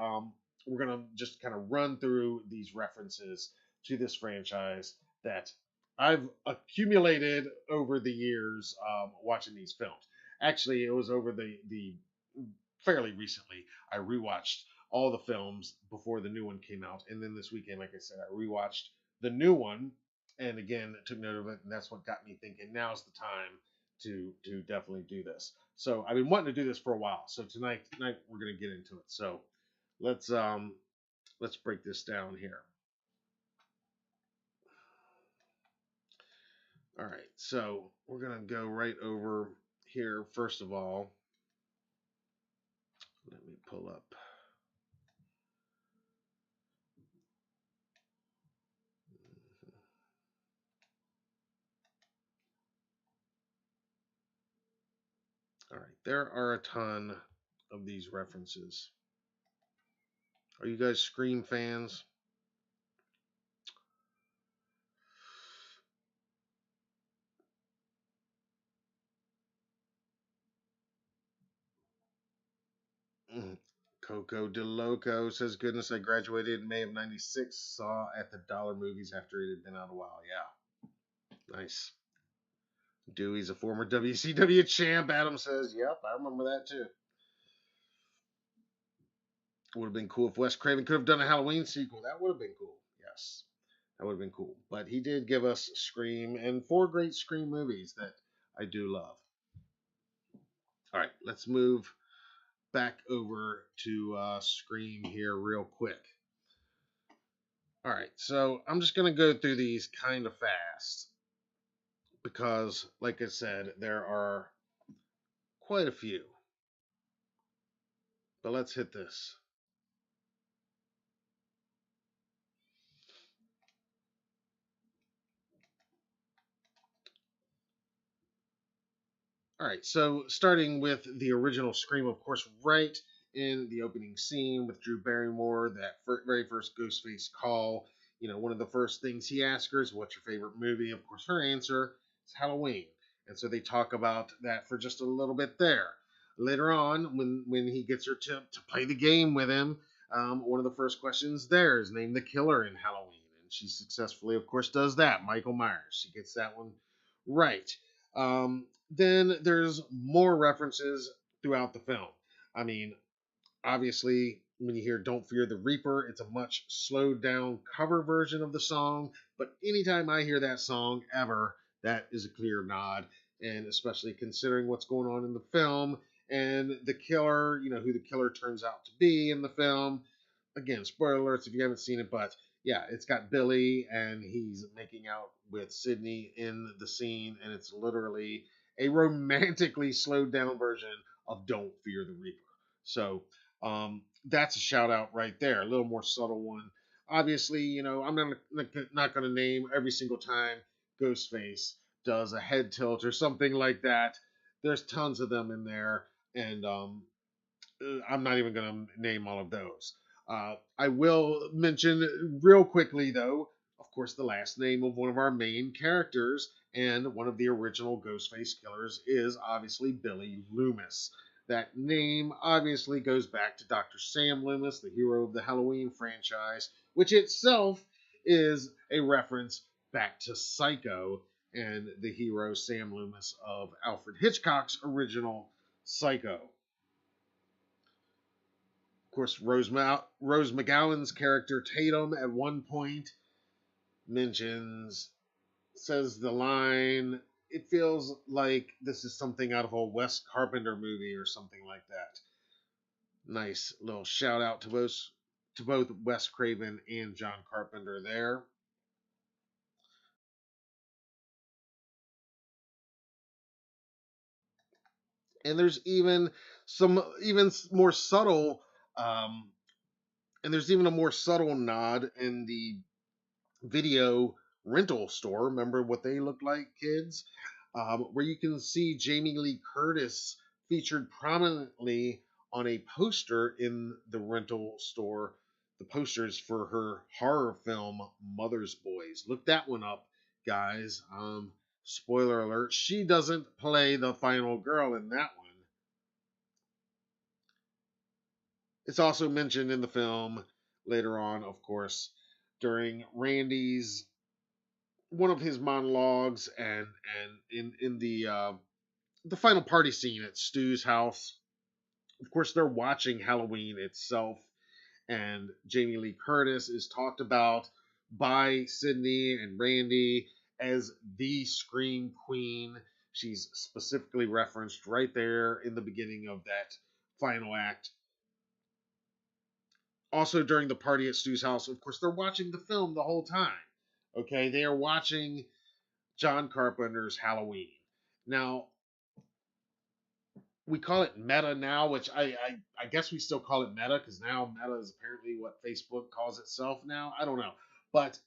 we're gonna just kind of run through these references to this franchise that I've accumulated over the years watching these films. Actually, it was over the fairly recently. I rewatched all the films before the new one came out, and then this weekend, like I said, I rewatched the new one, and again took note of it, and that's what got me thinking now's the time to definitely do this. So I've been wanting to do this for a while. So tonight we're gonna get into it. So let's let's break this down here. All right, so we're gonna go right over here. First of all, let me pull up. All right, there are a ton of these references. Are you guys Scream fans? Coco De Loco says, "Goodness, I graduated in May of '96. Saw at the Dollar Movies after it had been out a while." Yeah, nice. Dewey's a former WCW champ. Adam says, "Yep, I remember that too." Would have been cool if Wes Craven could have done a Halloween sequel. That would have been cool. Yes, that would have been cool. But he did give us Scream and 4 great Scream movies that I do love. All right, let's move back over to Scream here real quick. All right, so I'm just going to go through these kind of fast because, like I said, there are quite a few. But let's hit this. All right, so starting with the original Scream, of course, right in the opening scene with Drew Barrymore, that very first Ghostface call, one of the first things he asks her is, "What's your favorite movie?" Of course, her answer is Halloween. And so they talk about that for just a little bit there. Later on, when he gets her to play the game with him, one of the first questions there is, "Name the killer in Halloween." And she successfully, of course, does that. Michael Myers. She gets that one right. Then there's more references throughout the film. I mean, obviously, when you hear "Don't Fear the Reaper," it's a much slowed down cover version of the song. But anytime I hear that song ever, that is a clear nod. And especially considering what's going on in the film and the killer, who the killer turns out to be in the film. Again, spoiler alerts if you haven't seen it, but yeah, it's got Billy and he's making out with Sydney in the scene, and it's literally a romantically slowed down version of "Don't Fear the Reaper." So that's a shout out right there. A little more subtle one. Obviously, I'm not going to name every single time Ghostface does a head tilt or something like that. There's tons of them in there, and I'm not even going to name all of those. I will mention real quickly, though, of course, the last name of one of our main characters and one of the original Ghostface killers is obviously Billy Loomis. That name obviously goes back to Dr. Sam Loomis, the hero of the Halloween franchise, which itself is a reference back to Psycho and the hero Sam Loomis of Alfred Hitchcock's original Psycho. Of course, Rose McGowan's character Tatum at one point mentions, says the line, "It feels like this is something out of a Wes Carpenter movie or something like that." Nice little shout out to both Wes Craven and John Carpenter there. And there's even some even more subtle, um, and there's even a more subtle nod in the video rental store. Remember what they look like, kids? Where you can see Jamie Lee Curtis featured prominently on a poster in the rental store. The posters for her horror film Mother's Boys. Look that one up, guys. Spoiler alert: she doesn't play the final girl in that one. It's also mentioned in the film later on, of course, during Randy's one of his monologues, and in the final party scene at Stu's house. Of course, they're watching Halloween itself, and Jamie Lee Curtis is talked about by Sydney and Randy as the Scream Queen. She's specifically referenced right there in the beginning of that final act. Also, during the party at Stu's house, of course, they're watching the film the whole time. Okay, they are watching John Carpenter's Halloween. Now, we call it meta now, which I guess we still call it meta because now meta is apparently what Facebook calls itself now. I don't know. But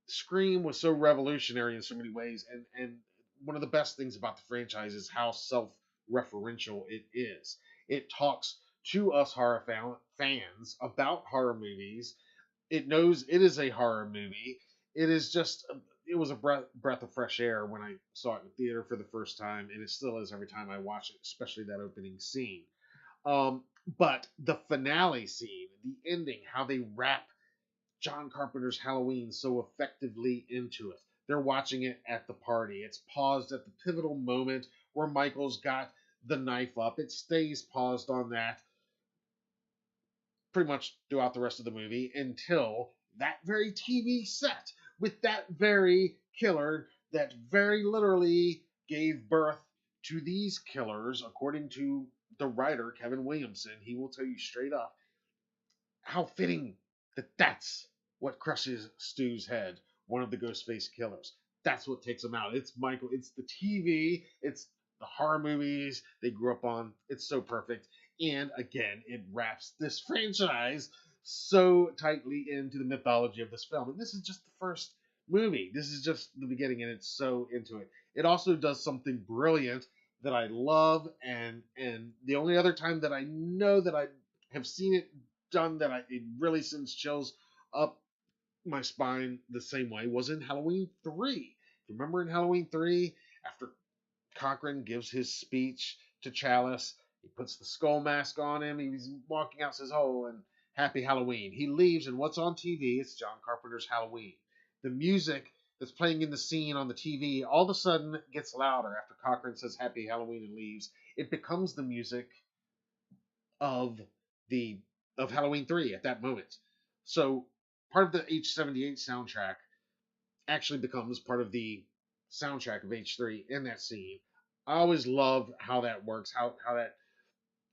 Scream was so revolutionary in so many ways, and one of the best things about the franchise is how self-referential it is. It talks to us horror fans about horror movies. It knows it is a horror movie. It is just it was a breath of fresh air when I saw it in theater for the first time, and it still is every time I watch it, especially that opening scene. But the finale scene, the ending, how they wrap John Carpenter's Halloween so effectively into it. They're watching it at the party. It's paused at the pivotal moment where Michael's got the knife up. It stays paused on that pretty much throughout the rest of the movie until that very TV set with that very killer that very literally gave birth to these killers, according to the writer Kevin Williamson. He will tell you straight up how fitting that that's what crushes Stu's head, one of the Ghostface killers. That's what takes him out. It's Michael. It's the TV. It's the horror movies they grew up on. It's so perfect. And again, it wraps this franchise so tightly into the mythology of this film. And this is just the first movie. This is just the beginning, and it's so into it. It also does something brilliant that I love, and the only other time that I know that I have seen it done that it really sends chills up my spine the same way was in Halloween 3. Remember in Halloween 3, after Cochran gives his speech to Chalice, he puts the skull mask on him, he's walking out, says, "Oh, and happy Halloween." He leaves, and what's on TV? It's John Carpenter's Halloween. The music that's playing in the scene on the TV all of a sudden gets louder after Cochran says happy Halloween and leaves. It becomes the music of the of Halloween 3 at that moment. So part of the H78 soundtrack actually becomes part of the soundtrack of H3 in that scene. I always love how that works, how that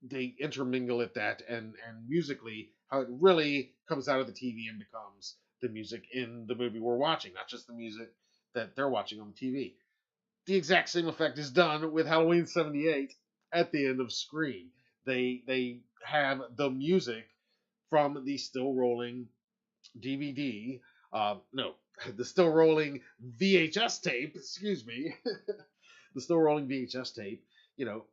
they intermingle at that, and musically how it really comes out of the TV and becomes the music in the movie we're watching, not just the music that they're watching on TV. The exact same effect is done with Halloween 78 at the end of Scream. They have the music from the still rolling DVD. No, the still rolling VHS tape. Excuse me, the still rolling VHS tape. You know,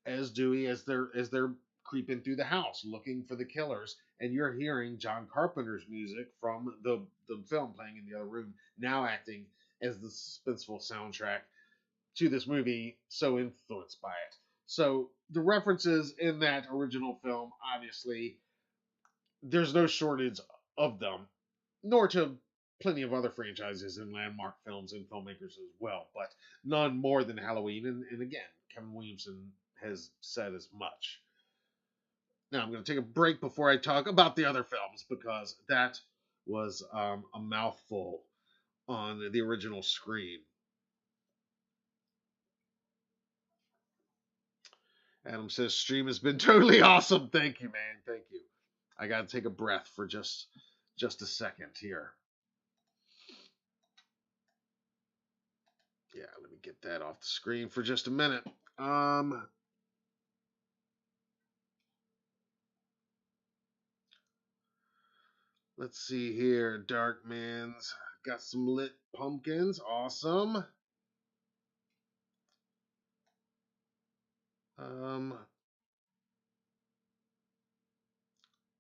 as Dewey as they're creeping through the house looking for the killers, and you're hearing John Carpenter's music from the film playing in the other room, now acting as the suspenseful soundtrack to this movie, so influenced by it. So the references in that original film, obviously, there's no shortage of them, nor to plenty of other franchises and landmark films and filmmakers as well, but none more than Halloween. And again, Kevin Williamson has said as much. Now I'm going to take a break before I talk about the other films because that was a mouthful on the original Scream. Adam says stream has been totally awesome. Thank you, man. Thank you. I got to take a breath for just a second here. Yeah, let me get that off the screen for just a minute. Let's see here. Darkman's got some lit pumpkins. Awesome. Um,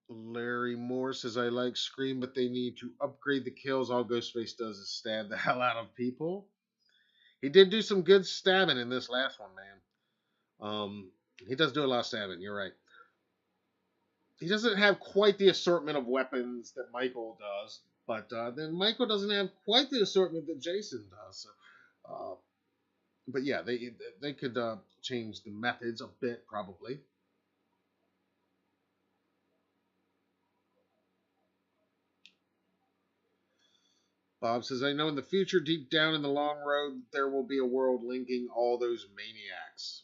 Larry Moore says, I like Scream, but they need to upgrade the kills. All Ghostface does is stab the hell out of people. He did do some good stabbing in this last one, man. He does do a lot of stabbing. You're right. He doesn't have quite the assortment of weapons that Michael does, but then Michael doesn't have quite the assortment that Jason does. So, but yeah, they could change the methods a bit, probably. Bob says, I know in the future, deep down in the long road, there will be a world linking all those maniacs.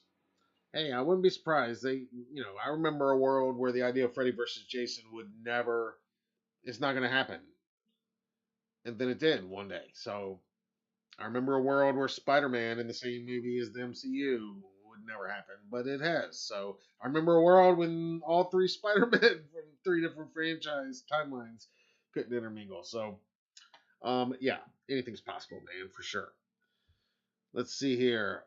Hey, I wouldn't be surprised. I remember a world where the idea of Freddy versus Jason would never, it's not going to happen. And then it did one day. So I remember a world where Spider-Man in the same movie as the MCU would never happen, but it has. So I remember a world when all three Spider-Men from three different franchise timelines couldn't intermingle. So, yeah, anything's possible, man, for sure. Let's see here.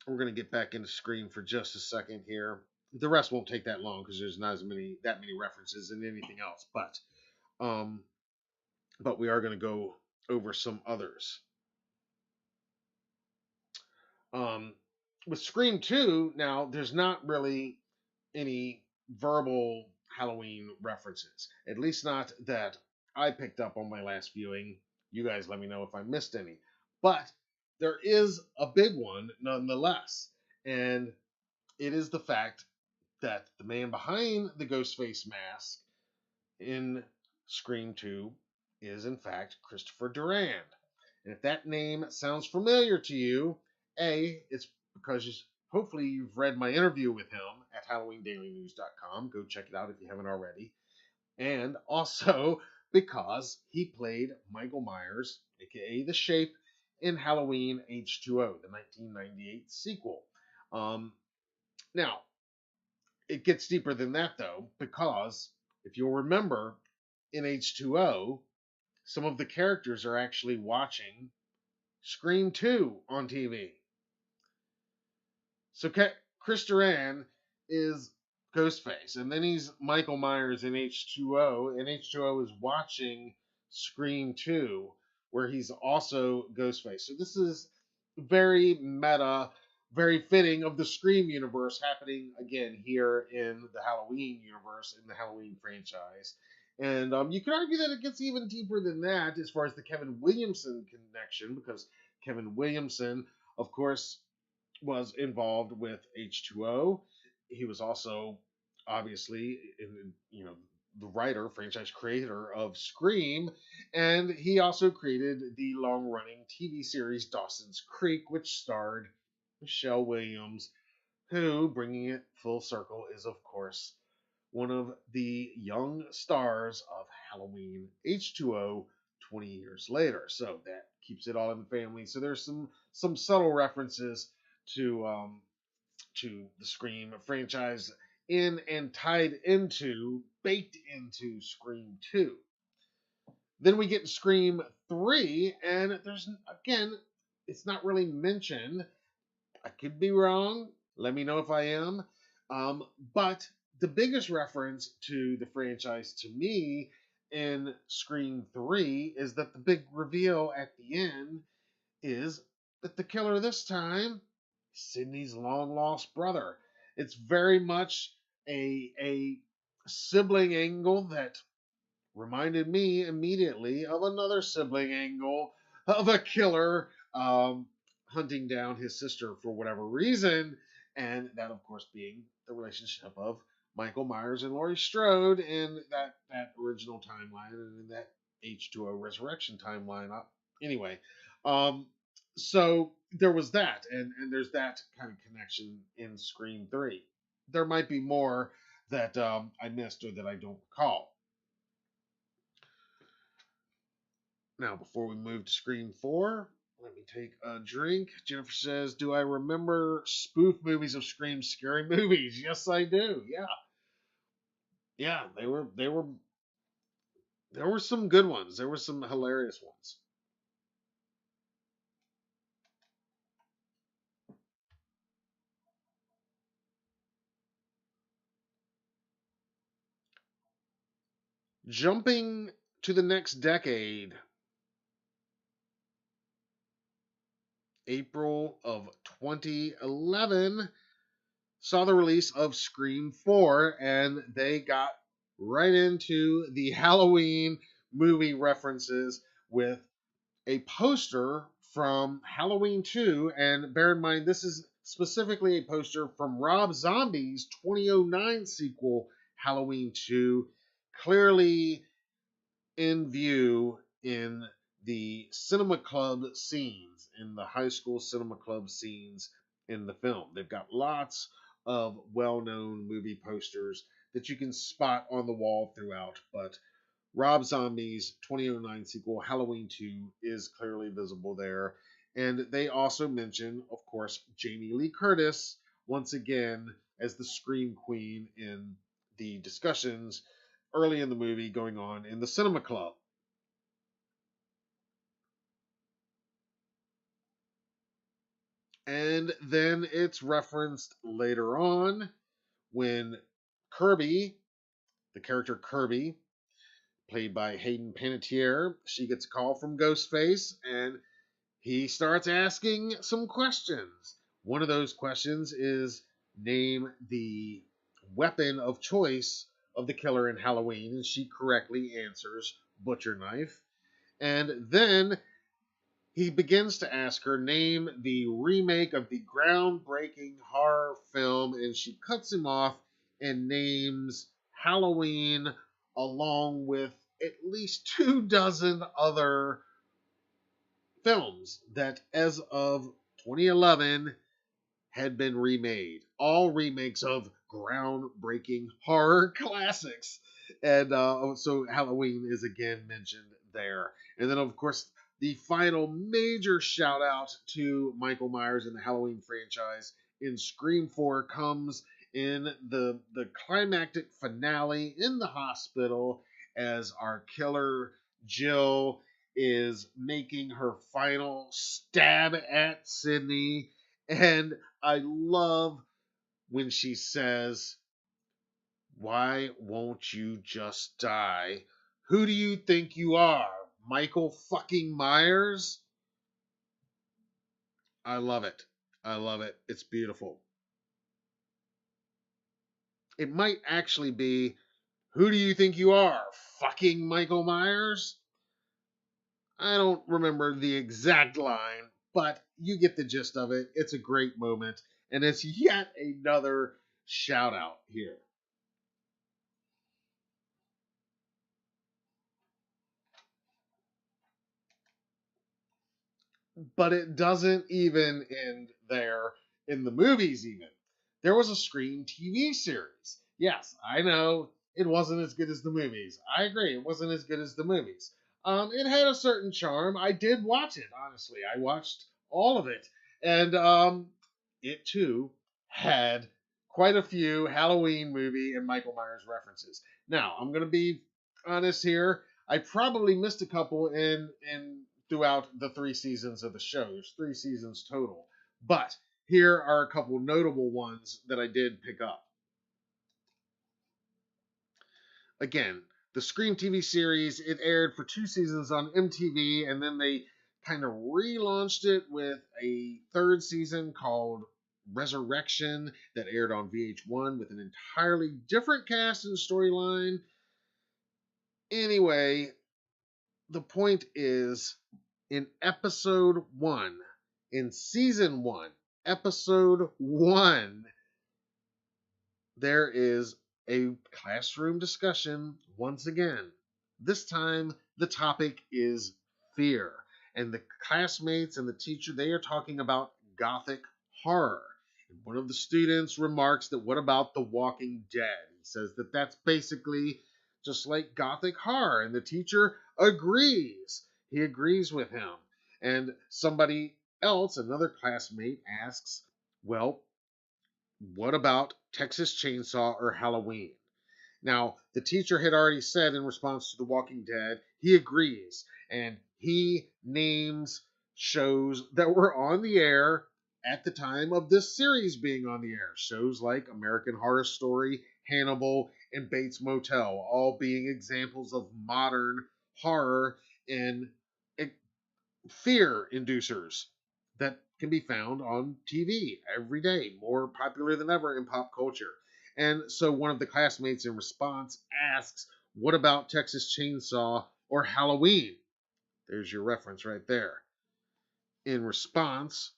We're gonna get back into Scream for just a second here. The rest won't take that long because there's not that many references in anything else. Um, but we are gonna go over some others. Um, with Scream 2, now there's not really any verbal Halloween references. At least not that I picked up on my last viewing. You guys let me know if I missed any. But there is a big one nonetheless. And it is the fact that the man behind the Ghostface mask in Scream 2 is, in fact, Christopher Durand. And if that name sounds familiar to you, it's because hopefully you've read my interview with him at HalloweenDailyNews.com. Go check it out if you haven't already. And also because he played Michael Myers, aka The Shape, in Halloween H2O, the 1998 sequel. Now, it gets deeper than that, though, because if you'll remember, in H2O, some of the characters are actually watching Scream 2 on TV. So Chris Duran is Ghostface, and then he's Michael Myers in H2O, and H2O is watching Scream 2, where he's also Ghostface. So this is very meta, very fitting of the Scream universe happening again here in the Halloween universe, in the Halloween franchise. And you could argue that it gets even deeper than that as far as the Kevin Williamson connection, because Kevin Williamson, of course, was involved with H2O. He was also obviously the writer, franchise creator of Scream, and he also created the long-running TV series Dawson's Creek, which starred Michelle Williams, who, bringing it full circle, is of course one of the young stars of Halloween H2O 20 years later. So that keeps it all in the family. So there's some subtle references to the Scream franchise and baked into Scream 2. Then we get to Scream 3, and it's not really mentioned. I could be wrong. Let me know if I am. But the biggest reference to the franchise to me in Scream 3 is that the big reveal at the end is that the killer this time is Sidney's long lost brother. It's very much a sibling angle that reminded me immediately of another sibling angle of a killer hunting down his sister for whatever reason, and that, of course, being the relationship of Michael Myers and Laurie Strode in that original timeline and in that H2O Resurrection timeline. Anyway, um, so there was that, and there's that kind of connection in Scream 3. There might be more that I missed or that I don't recall. Now, before we move to Scream 4, let me take a drink. Jennifer says, "Do I remember spoof movies of Scream scary movies?" Yes, I do. Yeah, yeah, there were some good ones. There were some hilarious ones. Jumping to the next decade, April of 2011 saw the release of Scream 4, and they got right into the Halloween movie references with a poster from Halloween 2. And bear in mind, this is specifically a poster from Rob Zombie's 2009 sequel, Halloween 2, clearly in view in the cinema club scenes, in the high school cinema club scenes in the film. They've got lots of well known movie posters that you can spot on the wall throughout, but Rob Zombie's 2009 sequel, Halloween 2, is clearly visible there. And they also mention, of course, Jamie Lee Curtis once again as the Scream Queen in the discussions early in the movie going on in the cinema club. And then it's referenced later on when Kirby, the character Kirby, played by Hayden Panettiere, she gets a call from Ghostface and he starts asking some questions. One of those questions is name the weapon of choice of the killer in Halloween, and she correctly answers butcher knife. And then he begins to ask her name the remake of the groundbreaking horror film, and she cuts him off and names Halloween along with at least 24 other films that, as of 2011, had been remade. All remakes of groundbreaking horror classics. And so Halloween is again mentioned there. And then, of course, the final major shout out to Michael Myers in the Halloween franchise in Scream 4 comes in the climactic finale in the hospital as our killer Jill is making her final stab at Sydney. And I love when she says, "Why won't you just die? Who do you think you are? Michael fucking Myers?" I love it. I love it. It's beautiful. It might actually be, "Who do you think you are? Fucking Michael Myers?" I don't remember the exact line, but you get the gist of it. It's a great moment, and it's yet another shout out here. But it doesn't even end there in the movies, even. There was a Scream TV series. Yes, I know it wasn't as good as the movies. I agree, it wasn't as good as the movies. It had a certain charm. I did watch it, honestly. I watched all of it. And it too had quite a few Halloween movie and Michael Myers references. Now, I'm going to be honest here. I probably missed a couple in throughout the 3 seasons of the show. There's 3 seasons total. But here are a couple notable ones that I did pick up. Again, the Scream TV series, it aired for 2 seasons on MTV, and then they kind of relaunched it with a third season called Resurrection that aired on VH1 with an entirely different cast and storyline. Anyway, the point is, in episode 1, in season 1, episode 1, there is A classroom discussion once again. This time, the topic is fear. And the classmates and the teacher, they are talking about Gothic horror. And one of the students remarks that, what about The Walking Dead? He says that that's basically just like Gothic horror. And the teacher agrees. He agrees with him. And somebody else, another classmate, asks, well, what about Texas Chainsaw or Halloween? Now, the teacher had already said in response to The Walking Dead, he agrees, and he names shows that were on the air at the time of this series being on the air. Shows like American Horror Story, Hannibal, and Bates Motel, all being examples of modern horror and fear inducers that can be found on TV every day, more popular than ever in pop culture. And so one of the classmates in response asks, what about Texas Chainsaw or Halloween? There's your reference right there. In response,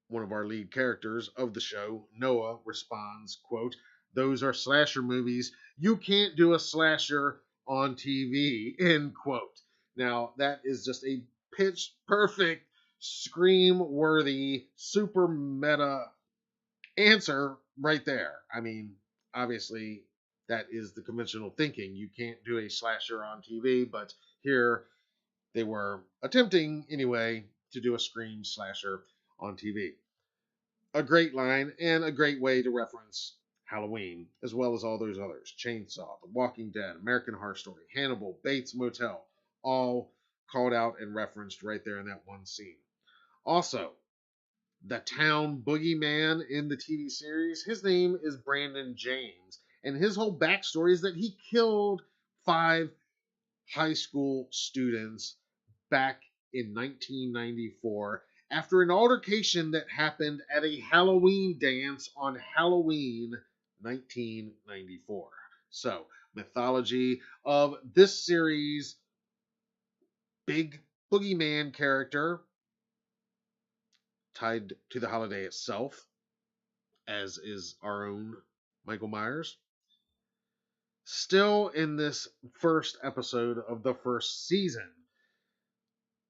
one of our lead characters of the show, Noah, responds, quote, those are slasher movies. You can't do a slasher on TV, end quote. Now, that is just a pitch perfect, scream worthy, super meta answer right there. I mean, obviously, that is the conventional thinking. You can't do a slasher on TV, but here they were attempting, anyway, to do a scream slasher on TV. A great line and a great way to reference Halloween, as well as all those others. Chainsaw, The Walking Dead, American Horror Story, Hannibal, Bates Motel, all called out and referenced right there in that one scene. Also, the town boogeyman in the TV series, his name is Brandon James, and his whole backstory is that he killed 5 high school students back in 1994 after an altercation that happened at a Halloween dance on Halloween 1994. So, mythology of this series, big boogeyman character tied to the holiday itself, as is our own Michael Myers. Still in this first episode of the first season,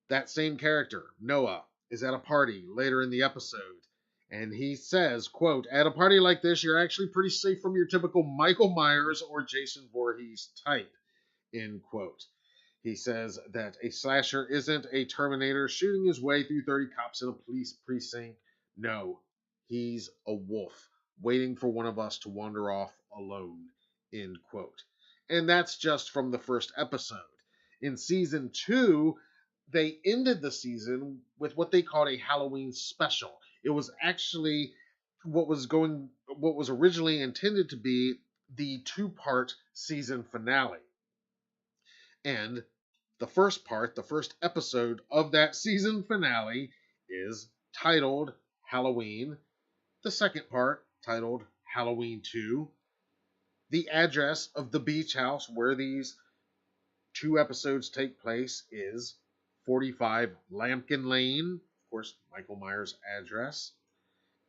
that same character, Noah, is at a party later in the episode, and he says, quote, at a party like this, you're actually pretty safe from your typical Michael Myers or Jason Voorhees type, end quote. He says that a slasher isn't a Terminator shooting his way through 30 cops in a police precinct. No, he's a wolf waiting for one of us to wander off alone, end quote. And that's just from the first episode. In season 2, they ended the season with what they called a Halloween special. It was actually what was originally intended to be the 2-part season finale. And the first part, the first episode of that season finale is titled Halloween. The second part, titled Halloween 2. The address of the beach house where these 2 episodes take place is 45 Lambkin Lane, of course, Michael Myers' address.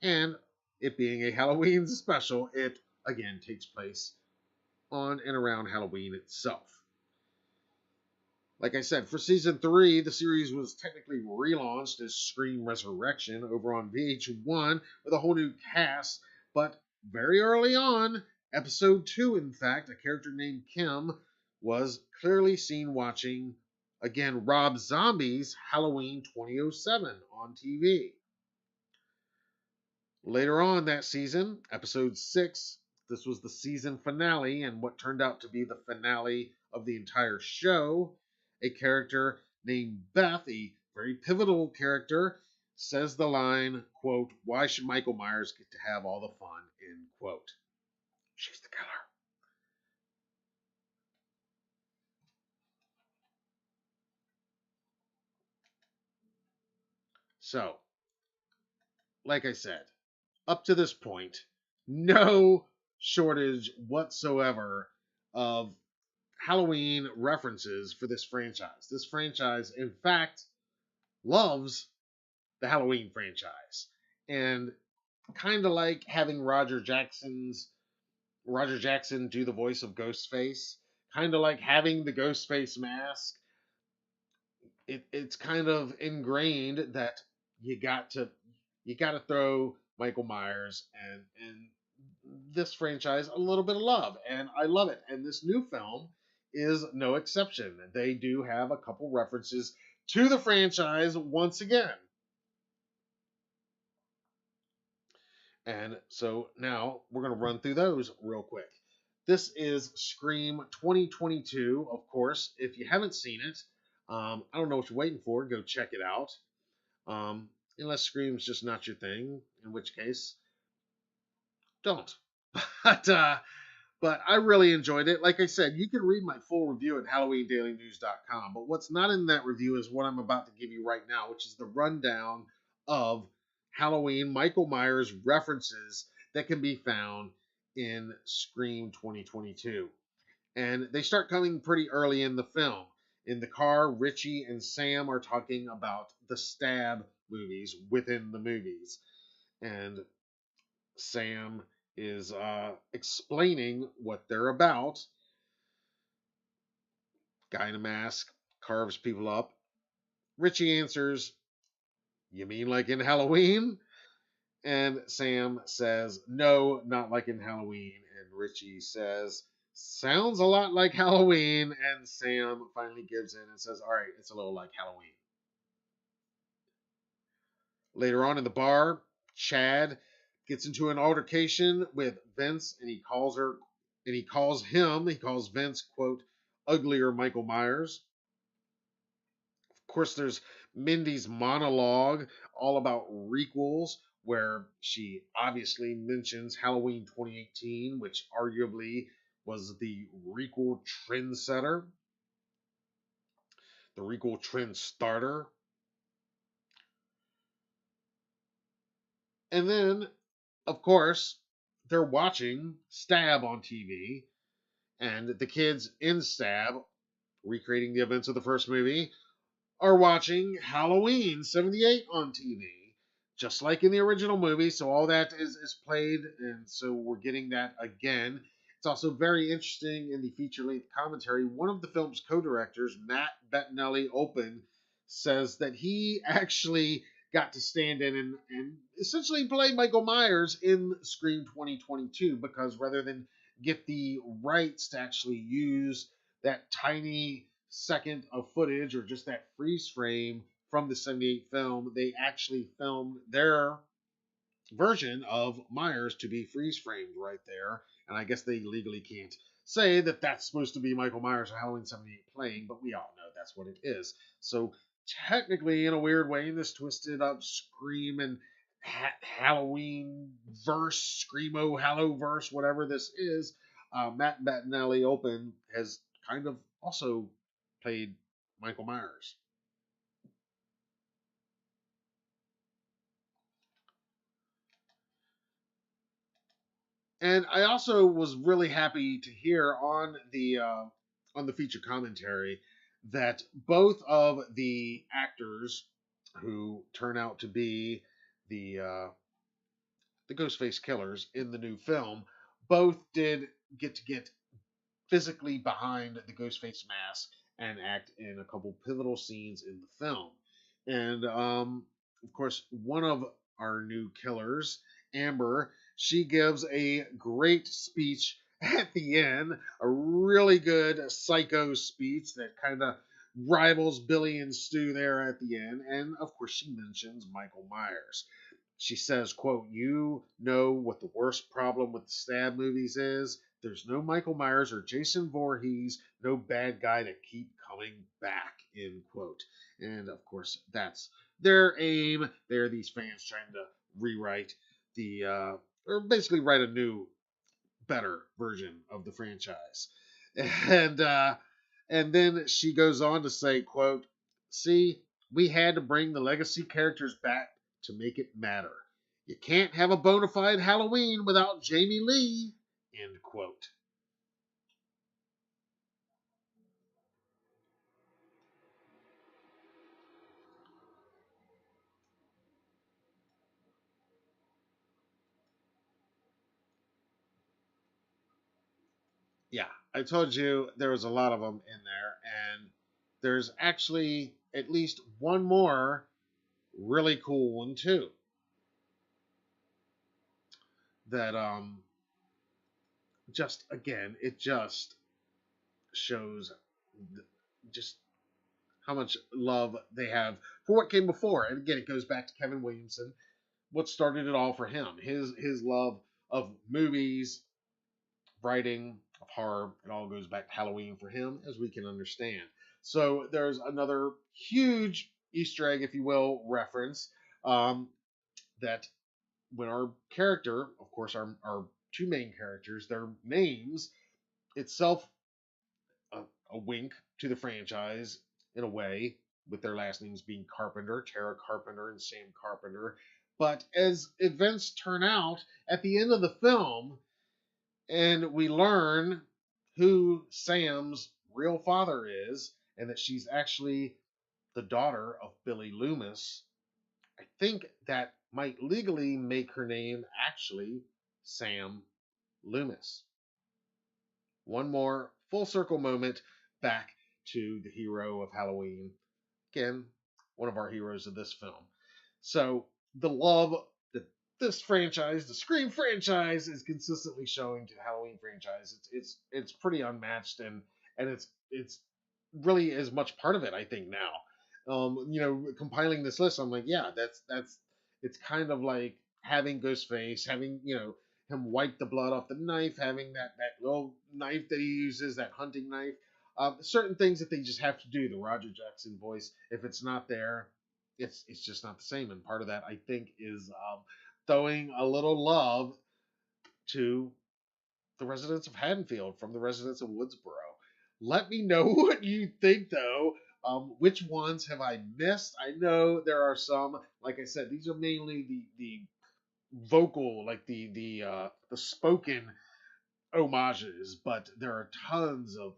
And it being a Halloween special, it again takes place on and around Halloween itself. Like I said, for season 3, the series was technically relaunched as Scream Resurrection over on VH1 with a whole new cast, but very early on, episode 2, in fact, a character named Kim was clearly seen watching, again, Rob Zombie's Halloween 2007 on TV. Later on that season, episode 6, this was the season finale and what turned out to be the finale of the entire show. A character named Beth, a very pivotal character, says the line, quote, why should Michael Myers get to have all the fun, end quote. She's the killer. So, like I said, up to this point, no shortage whatsoever of Halloween references for this franchise. This franchise, in fact, loves the Halloween franchise. And kind of like having Roger Jackson's Roger Jackson do the voice of Ghostface, kind of like having the Ghostface mask. It's kind of ingrained that you got to you got to throw Michael Myers and this franchise a little bit of love, and I love it. And this new film is no exception. They do have a couple references to the franchise once again. And so now we're going to run through those real quick. This is Scream 2022, of course. If you haven't seen it, I don't know what you're waiting for. Go check it out. Unless Scream's just not your thing, in which case, don't. But but I really enjoyed it. Like I said, you can read my full review at HalloweenDailyNews.com. But what's not in that review is what I'm about to give you right now, which is the rundown of Halloween Michael Myers references that can be found in Scream 2022. And they start coming pretty early in the film. In the car, Richie and Sam are talking about the Stab movies within the movies. And Sam is explaining what they're about. Guy in a mask carves people up. Richie answers, "You mean like in Halloween?" And Sam says, "No, not like in Halloween." And Richie says, "Sounds a lot like Halloween." And Sam finally gives in and says, "All right, it's a little like Halloween." Later on in the bar, Chad gets into an altercation with Vince, and he calls Vince, quote, uglier Michael Myers. Of course, there's Mindy's monologue all about requels, where she obviously mentions Halloween 2018, which arguably was the requel trendsetter, the requel trend starter. And then, of course, they're watching Stab on TV, and the kids in Stab, recreating the events of the first movie, are watching Halloween 78 on TV, just like in the original movie. So all that is played, and so we're getting that again. It's also very interesting in the feature length commentary. One of the film's co directors, Matt Bettinelli-Olpin, says that he actually got to stand in and essentially play Michael Myers in Scream 2022, because rather than get the rights to actually use that tiny second of footage or just that freeze frame from the 78 film, they actually filmed their version of Myers to be freeze framed right there. And I guess they legally can't say that that's supposed to be Michael Myers or Halloween 78 playing, but we all know that's what it is. So technically, in a weird way, in this twisted up Scream and Halloween verse, Screamo Hallow verse, whatever this is, Matt Bettinelli-Olpin has kind of also played Michael Myers. And I also was really happy to hear on the feature commentary that both of the actors who turn out to be the uh, the Ghostface killers in the new film both did get physically behind the Ghostface mask and act in a couple pivotal scenes in the film. And of course, one of our new killers, Amber, she gives a great speech at the end, a really good psycho speech that kind of rivals Billy and Stu there at the end. And of course, she mentions Michael Myers. She says, quote, "You know what the worst problem with the Stab movies is? There's no Michael Myers or Jason Voorhees, no bad guy to keep coming back," end quote. And of course, that's their aim. They're these fans trying to rewrite or basically write a new, better version of the franchise. And and then she goes on to say, quote, "See, we had to bring the legacy characters back to make it matter. You can't have a bona fide Halloween without Jamie Lee," end quote. Yeah, I told you there was a lot of them in there, and there's actually at least one more really cool one too. That just again, it just shows just how much love they have for what came before. And again, it goes back to Kevin Williamson. What started it all for him? His love of movies, writing, of horror. It all goes back to Halloween for him, as we can understand. So there's another huge Easter egg, if you will, reference um, that when our character, of course, our two main characters, their names itself a wink to the franchise in a way, with their last names being Carpenter, Tara Carpenter, and Sam Carpenter. But as events turn out at the end of the film, and we learn who Sam's real father is, and that she's actually the daughter of Billy Loomis, I think that might legally make her name actually Sam Loomis. One more full circle moment back to the hero of Halloween. Again, one of our heroes of this film. So the love that this franchise, the Scream franchise, is consistently showing to the Halloween franchise, it's pretty unmatched, and it's really as much part of it, I think now. Compiling this list, I'm like, yeah, that's it's kind of like having Ghostface, having him wipe the blood off the knife, having that little knife that he uses, that hunting knife. Certain things that they just have to do. The Roger Jackson voice, if it's not there, it's just not the same. And part of that, I think, is throwing a little love to the residents of Haddonfield from the residents of Woodsboro. Let me know what you think, though. Which ones have I missed? I know there are some. Like I said, these are mainly the vocal, like the spoken homages, but there are tons of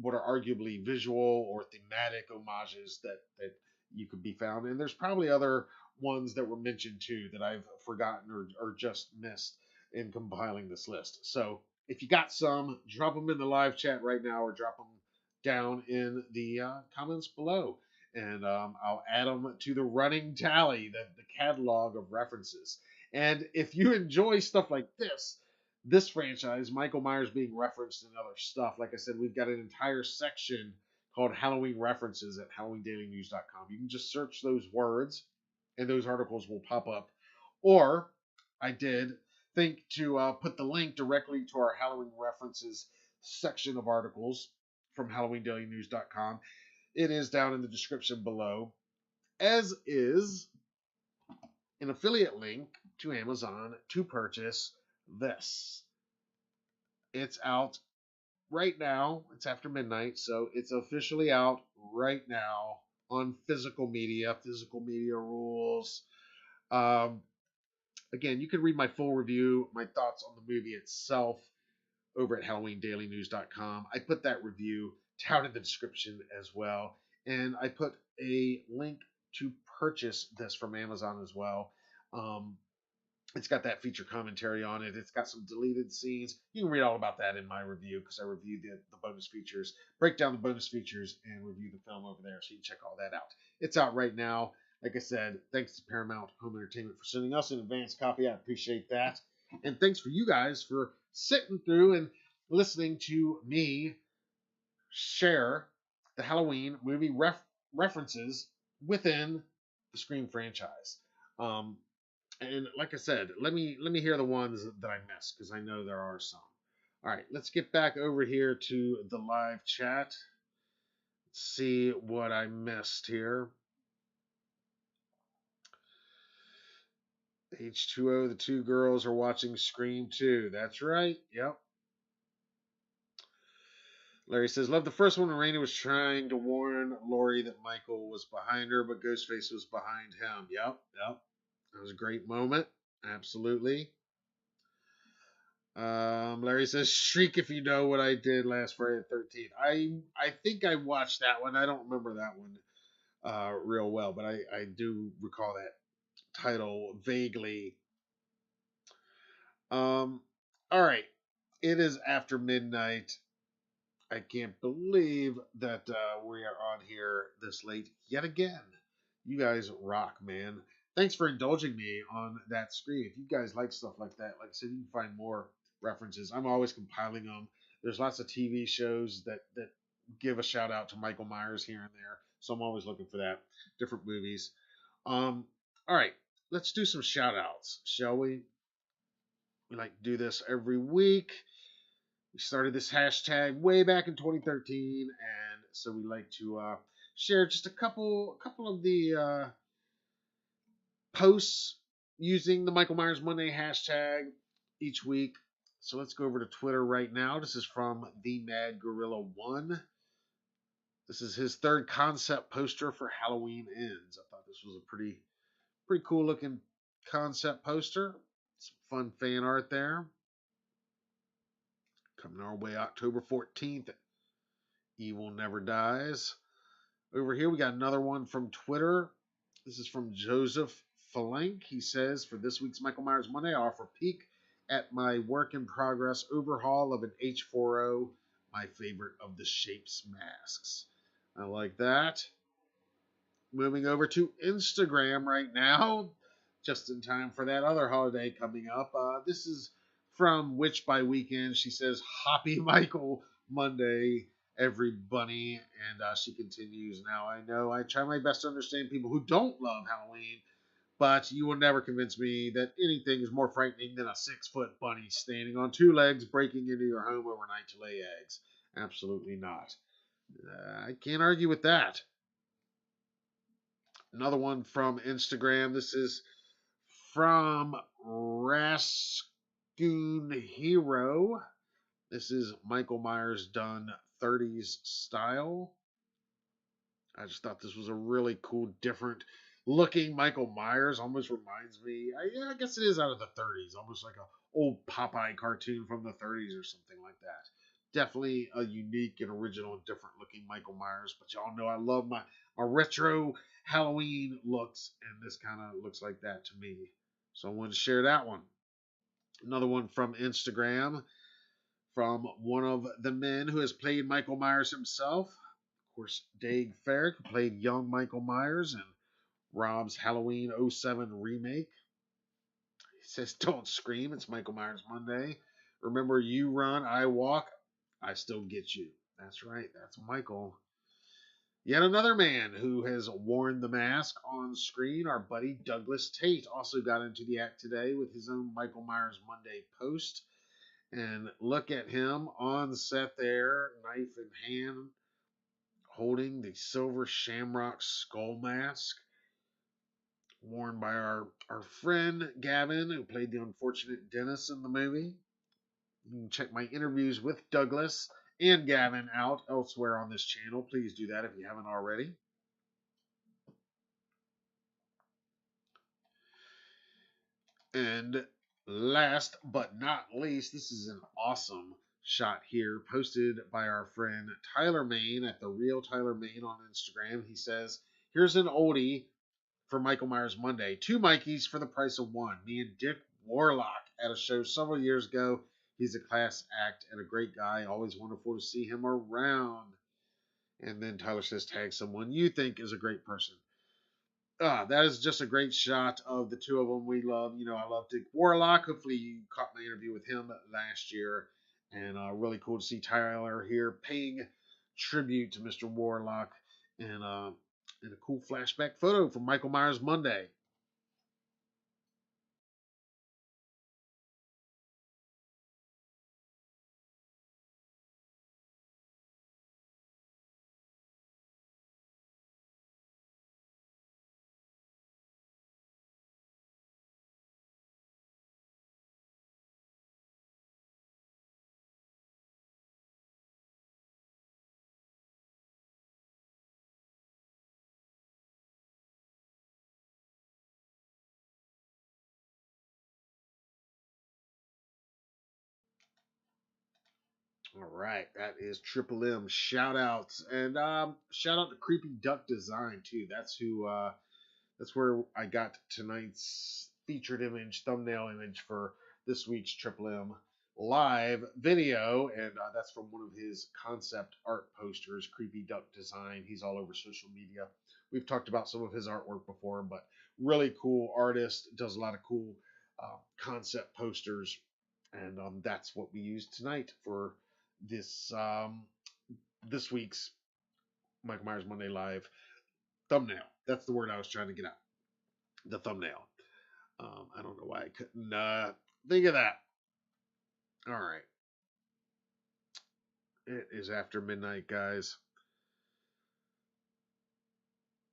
what are arguably visual or thematic homages that you could be found. And there's probably other ones that were mentioned too that I've forgotten or just missed in compiling this list. So if you got some, drop them in the live chat right now or drop them down in the comments below. And I'll add them to the running tally, the catalog of references. And if you enjoy stuff like this franchise, Michael Myers being referenced in other stuff. Like I said, we've got an entire section called Halloween References at HalloweenDailyNews.com. You can just search those words, and those articles will pop up. Or I did think to put the link directly to our Halloween References section of articles from HalloweenDailyNews.com. It is down in the description below, as is an affiliate link to Amazon to purchase this. It's out right now. It's after midnight, so it's officially out right now on physical media. Physical media rules. Um, Again, you can read my full review, my thoughts on the movie itself over at HalloweenDailyNews.com. I put that review down in the description as well, and I put a link to purchase this from Amazon as well. Um, it's got that feature commentary on it. It's got some deleted scenes. You can read all about that in my review because I reviewed the bonus features, break down the bonus features, and review the film over there. So you can check all that out. It's out right now. Like I said, thanks to Paramount Home Entertainment for sending us an advance copy. I appreciate that. And thanks for you guys for sitting through and listening to me share the Halloween movie references within the Scream franchise. Um, and like I said, let me hear the ones that I missed because I know there are some. All right, let's get back over here to the live chat. Let's see what I missed here. H2O, the two girls are watching Scream 2. That's right. Yep. Larry says, love the first one when Rainey was trying to warn Laurie that Michael was behind her, but Ghostface was behind him. Yep. That was a great moment. Absolutely. Larry says, "Shriek if you know what I did last Friday the 13th." I think I watched that one. I don't remember that one real well, but I do recall that title vaguely. All right. It is after midnight. I can't believe that we are on here this late yet again. You guys rock, man. Thanks for indulging me on that screen. If you guys like stuff like that, like I said, you can find more references. I'm always compiling them. There's lots of TV shows that give a shout out to Michael Myers here and there, so I'm always looking for that. Different movies. All right, let's do some shout outs, shall we? We like to do this every week. We started this hashtag way back in 2013, and so we like to share just a couple of the posts using the Michael Myers Monday hashtag each week. So let's go over to Twitter right now. This is from the Mad Gorilla One. This is his third concept poster for Halloween Ends. I thought this was a pretty cool looking concept poster. Some fun fan art there. Coming our way October 14th. Evil Never Dies. Over here, we got another one from Twitter. This is from Joseph Falank. He says, for this week's Michael Myers Monday, I offer a peek at my work in progress overhaul of an H4O, my favorite of the Shapes masks. I like that. Moving over to Instagram right now, just in time for that other holiday coming up. This is from Witch by Weekend. She says, Happy Michael Monday, everybody. And she continues, now I know I try my best to understand people who don't love Halloween, but you will never convince me that anything is more frightening than a 6-foot bunny standing on two legs breaking into your home overnight to lay eggs. Absolutely not. I can't argue with that. Another one from Instagram. This is from Rascoon Hero. This is Michael Myers done 30s style. I just thought this was a really cool, different looking Michael Myers. Almost reminds me, I guess it is out of the 30s, almost like a old Popeye cartoon from the 30s or something like that. Definitely a unique and original and different looking Michael Myers. But y'all know I love my retro Halloween looks, and this kind of looks like that to me. So I wanted to share that one. Another one from Instagram from one of the men who has played Michael Myers himself. Of course, Dave Farrick, who played young Michael Myers in Rob's Halloween '07 remake. He says, don't scream, it's Michael Myers Monday. Remember, you run, I walk, I still get you. That's right, that's Michael. Yet another man who has worn the mask on screen, our buddy Douglas Tate, also got into the act today with his own Michael Myers Monday post. And look at him on set there, knife in hand, holding the silver shamrock skull mask worn by our friend Gavin, who played the unfortunate Dennis in the movie. You can check my interviews with Douglas and Gavin out elsewhere on this channel. Please do that if you haven't already. And last but not least, this is an awesome shot here posted by our friend Tyler Main at the Real Tyler Main on Instagram. He says, here's an oldie for Michael Myers Monday. 2 Mikeys for the price of 1. Me and Dick Warlock at a show several years ago. He's a class act and a great guy. Always wonderful to see him around. And then Tyler says, tag someone you think is a great person. That is just a great shot of the two of them we love. You know, I love Dick Warlock. Hopefully you caught my interview with him last year. And really cool to see Tyler here paying tribute to Mr. Warlock and a cool flashback photo from Michael Myers Monday. All right, that is Triple M shout outs, and shout out to Creepy Duck Design too. That's who. That's where I got tonight's featured image, thumbnail image for this week's Triple M. live video, and that's from one of his concept art posters, Creepy Duck Design. He's all over social media. We've talked about some of his artwork before, but really cool artist, does a lot of cool concept posters, and that's what we used tonight for this this week's Michael Myers Monday Live thumbnail. That's the word I was trying to get at. The thumbnail. I don't know why I couldn't think of that. All right. It is after midnight, guys.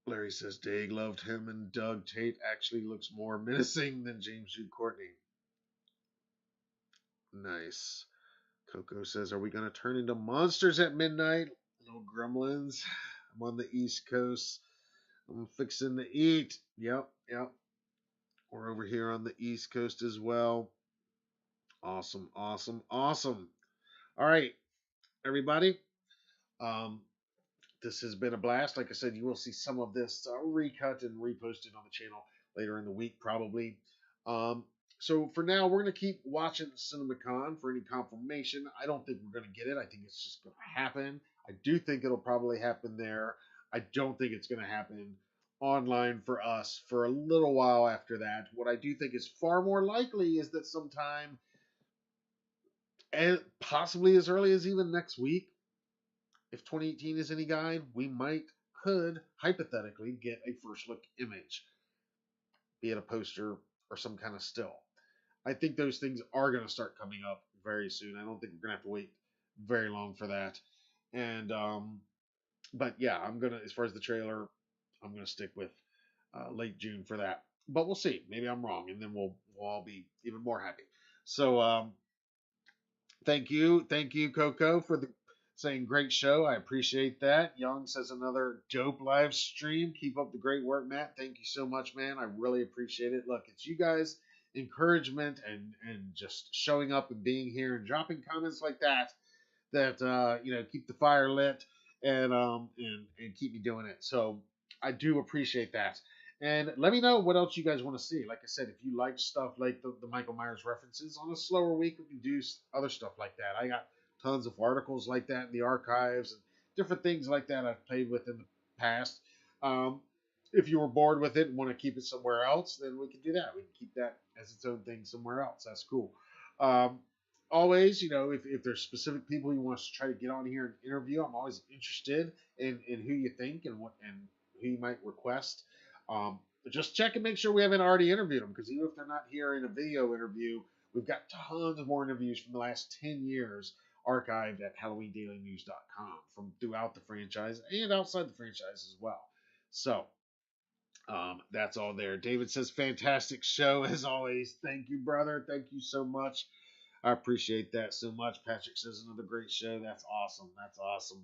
Larry says Dag loved him, and Doug Tate actually looks more menacing than James Jude Courtney. Nice. Coco says, are we going to turn into monsters at midnight? Little gremlins. I'm on the East Coast. I'm fixing to eat. Yep. We're over here on the East Coast as well. Awesome. All right, everybody. This has been a blast. Like I said, you will see some of this recut and reposted on the channel later in the week, probably. So for now, we're going to keep watching CinemaCon for any confirmation. I don't think we're going to get it. I think it's just going to happen. I do think it'll probably happen there. I don't think it's going to happen online for us for a little while after that. What I do think is far more likely is that sometime, and possibly as early as even next week, if 2018 is any guide, we could hypothetically get a first look image, be it a poster or some kind of still. I think those things are going to start coming up very soon. I don't think we're going to have to wait very long for that. And but yeah, I'm gonna, as far as the trailer, I'm gonna stick with late June for that. But we'll see. Maybe I'm wrong, and then we'll all be even more happy. So thank you, Coco, for the saying great show. I appreciate that. Young says another dope live stream. Keep up the great work, Matt. Thank you so much, man. I really appreciate it. Look, it's you guys' encouragement and just showing up and being here and dropping comments like that keep the fire lit and keep me doing it. So I do appreciate that. And let me know what else you guys want to see. Like I said, if you like stuff like the Michael Myers references, on a slower week we can do other stuff like that. I got tons of articles like that in the archives and different things like that I've played with in the past. If you were bored with it and want to keep it somewhere else, then we can do that. We can keep that as its own thing somewhere else. That's cool. Always, if there's specific people you want us to try to get on here and interview, I'm always interested in who you think and who you might request. Just check and make sure we haven't already interviewed them, because even if they're not here in a video interview, we've got tons of more interviews from the last 10 years archived at HalloweenDailyNews.com from throughout the franchise and outside the franchise as well. So that's all there. David says, fantastic show as always. Thank you, brother. Thank you so much. I appreciate that so much. Patrick says another great show. That's awesome.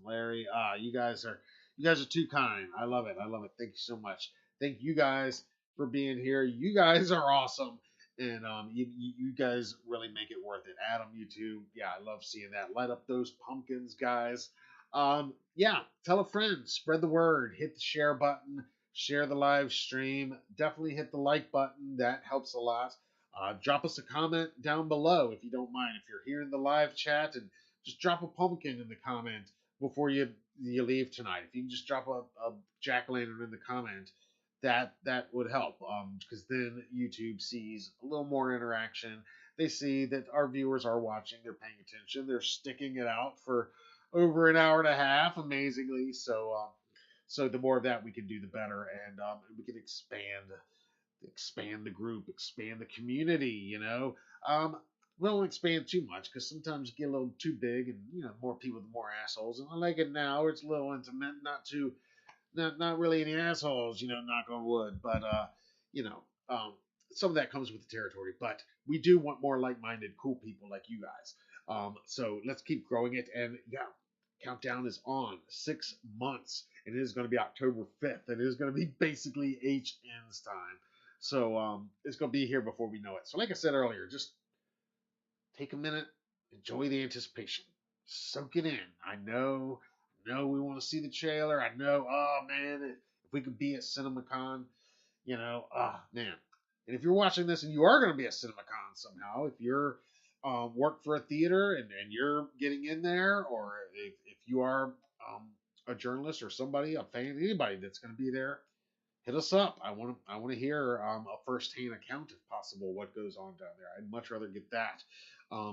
Larry, you guys are too kind. I love it. Thank you so much. Thank you guys for being here. You guys are awesome, and you guys really make it worth it. Adam, you too. Yeah, I love seeing that. Light up those pumpkins, guys. Yeah, tell a friend. Spread the word. Hit the share button. Share the live stream. Definitely hit the like button. That helps a lot. Drop us a comment down below if you don't mind. If you're here in the live chat, and just drop a pumpkin in the comment before you leave tonight. If you can just drop a jack-o'-lantern in the comment, that would help, because then YouTube sees a little more interaction. They see that our viewers are watching, they're paying attention, they're sticking it out for over an hour and a half, amazingly. So the more of that we can do, the better, and we can expand the group, expand the community. We don't expand too much, because sometimes you get a little too big, and more people, the more assholes. And I like it now. It's a little intimate, not really any assholes. Knock on wood. But some of that comes with the territory. But we do want more like-minded, cool people like you guys. So let's keep growing it. And yeah, countdown is on. 6 months, and it is going to be October 5th, and it is going to be basically HN's time. So it's going to be here before we know it. So like I said earlier, just take a minute, enjoy the anticipation, soak it in. I know we want to see the trailer. I know, oh man, if we could be at CinemaCon, man. And if you're watching this and you are going to be at CinemaCon somehow, if you're work for a theater and you're getting in there, or if you are a journalist or somebody, a fan, anybody that's going to be there, hit us up. I want to hear a firsthand account, if possible, what goes on down there. I'd much rather get that,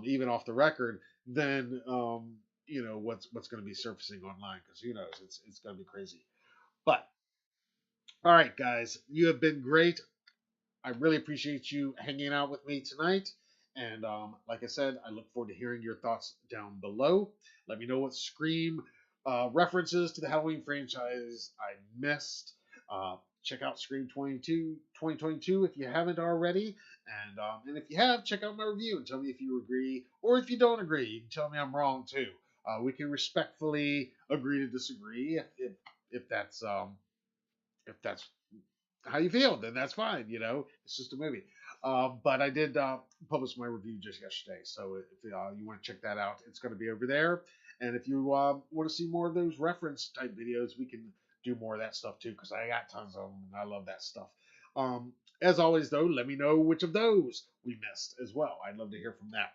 even off the record, than what's going to be surfacing online, because who knows, it's going to be crazy. But all right, guys, you have been great. I really appreciate you hanging out with me tonight. And like I said, I look forward to hearing your thoughts down below. Let me know what Scream references to the Halloween franchise I missed. Check out Scream 2022 if you haven't already. And if you have, check out my review and tell me if you agree, or if you don't agree, you can tell me I'm wrong too. We can respectfully agree to disagree if that's how you feel, then that's fine. It's just a movie. But I did publish my review just yesterday, so if you want to check that out, it's going to be over there. And if you want to see more of those reference type videos, we can do more of that stuff too, because I got tons of them and I love that stuff. As always, though, let me know which of those we missed as well. I'd love to hear from that.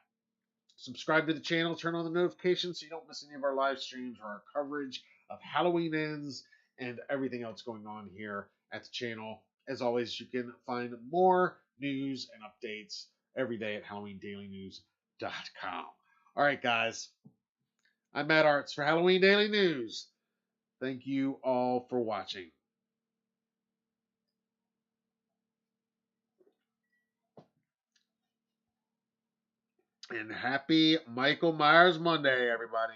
Subscribe to the channel, turn on the notifications so you don't miss any of our live streams or our coverage of Halloween Ends and everything else going on here at the channel. As always, you can find more news and updates every day at HalloweenDailyNews.com. All right, guys. I'm Matt Arts for Halloween Daily News. Thank you all for watching. And happy Michael Myers Monday, everybody.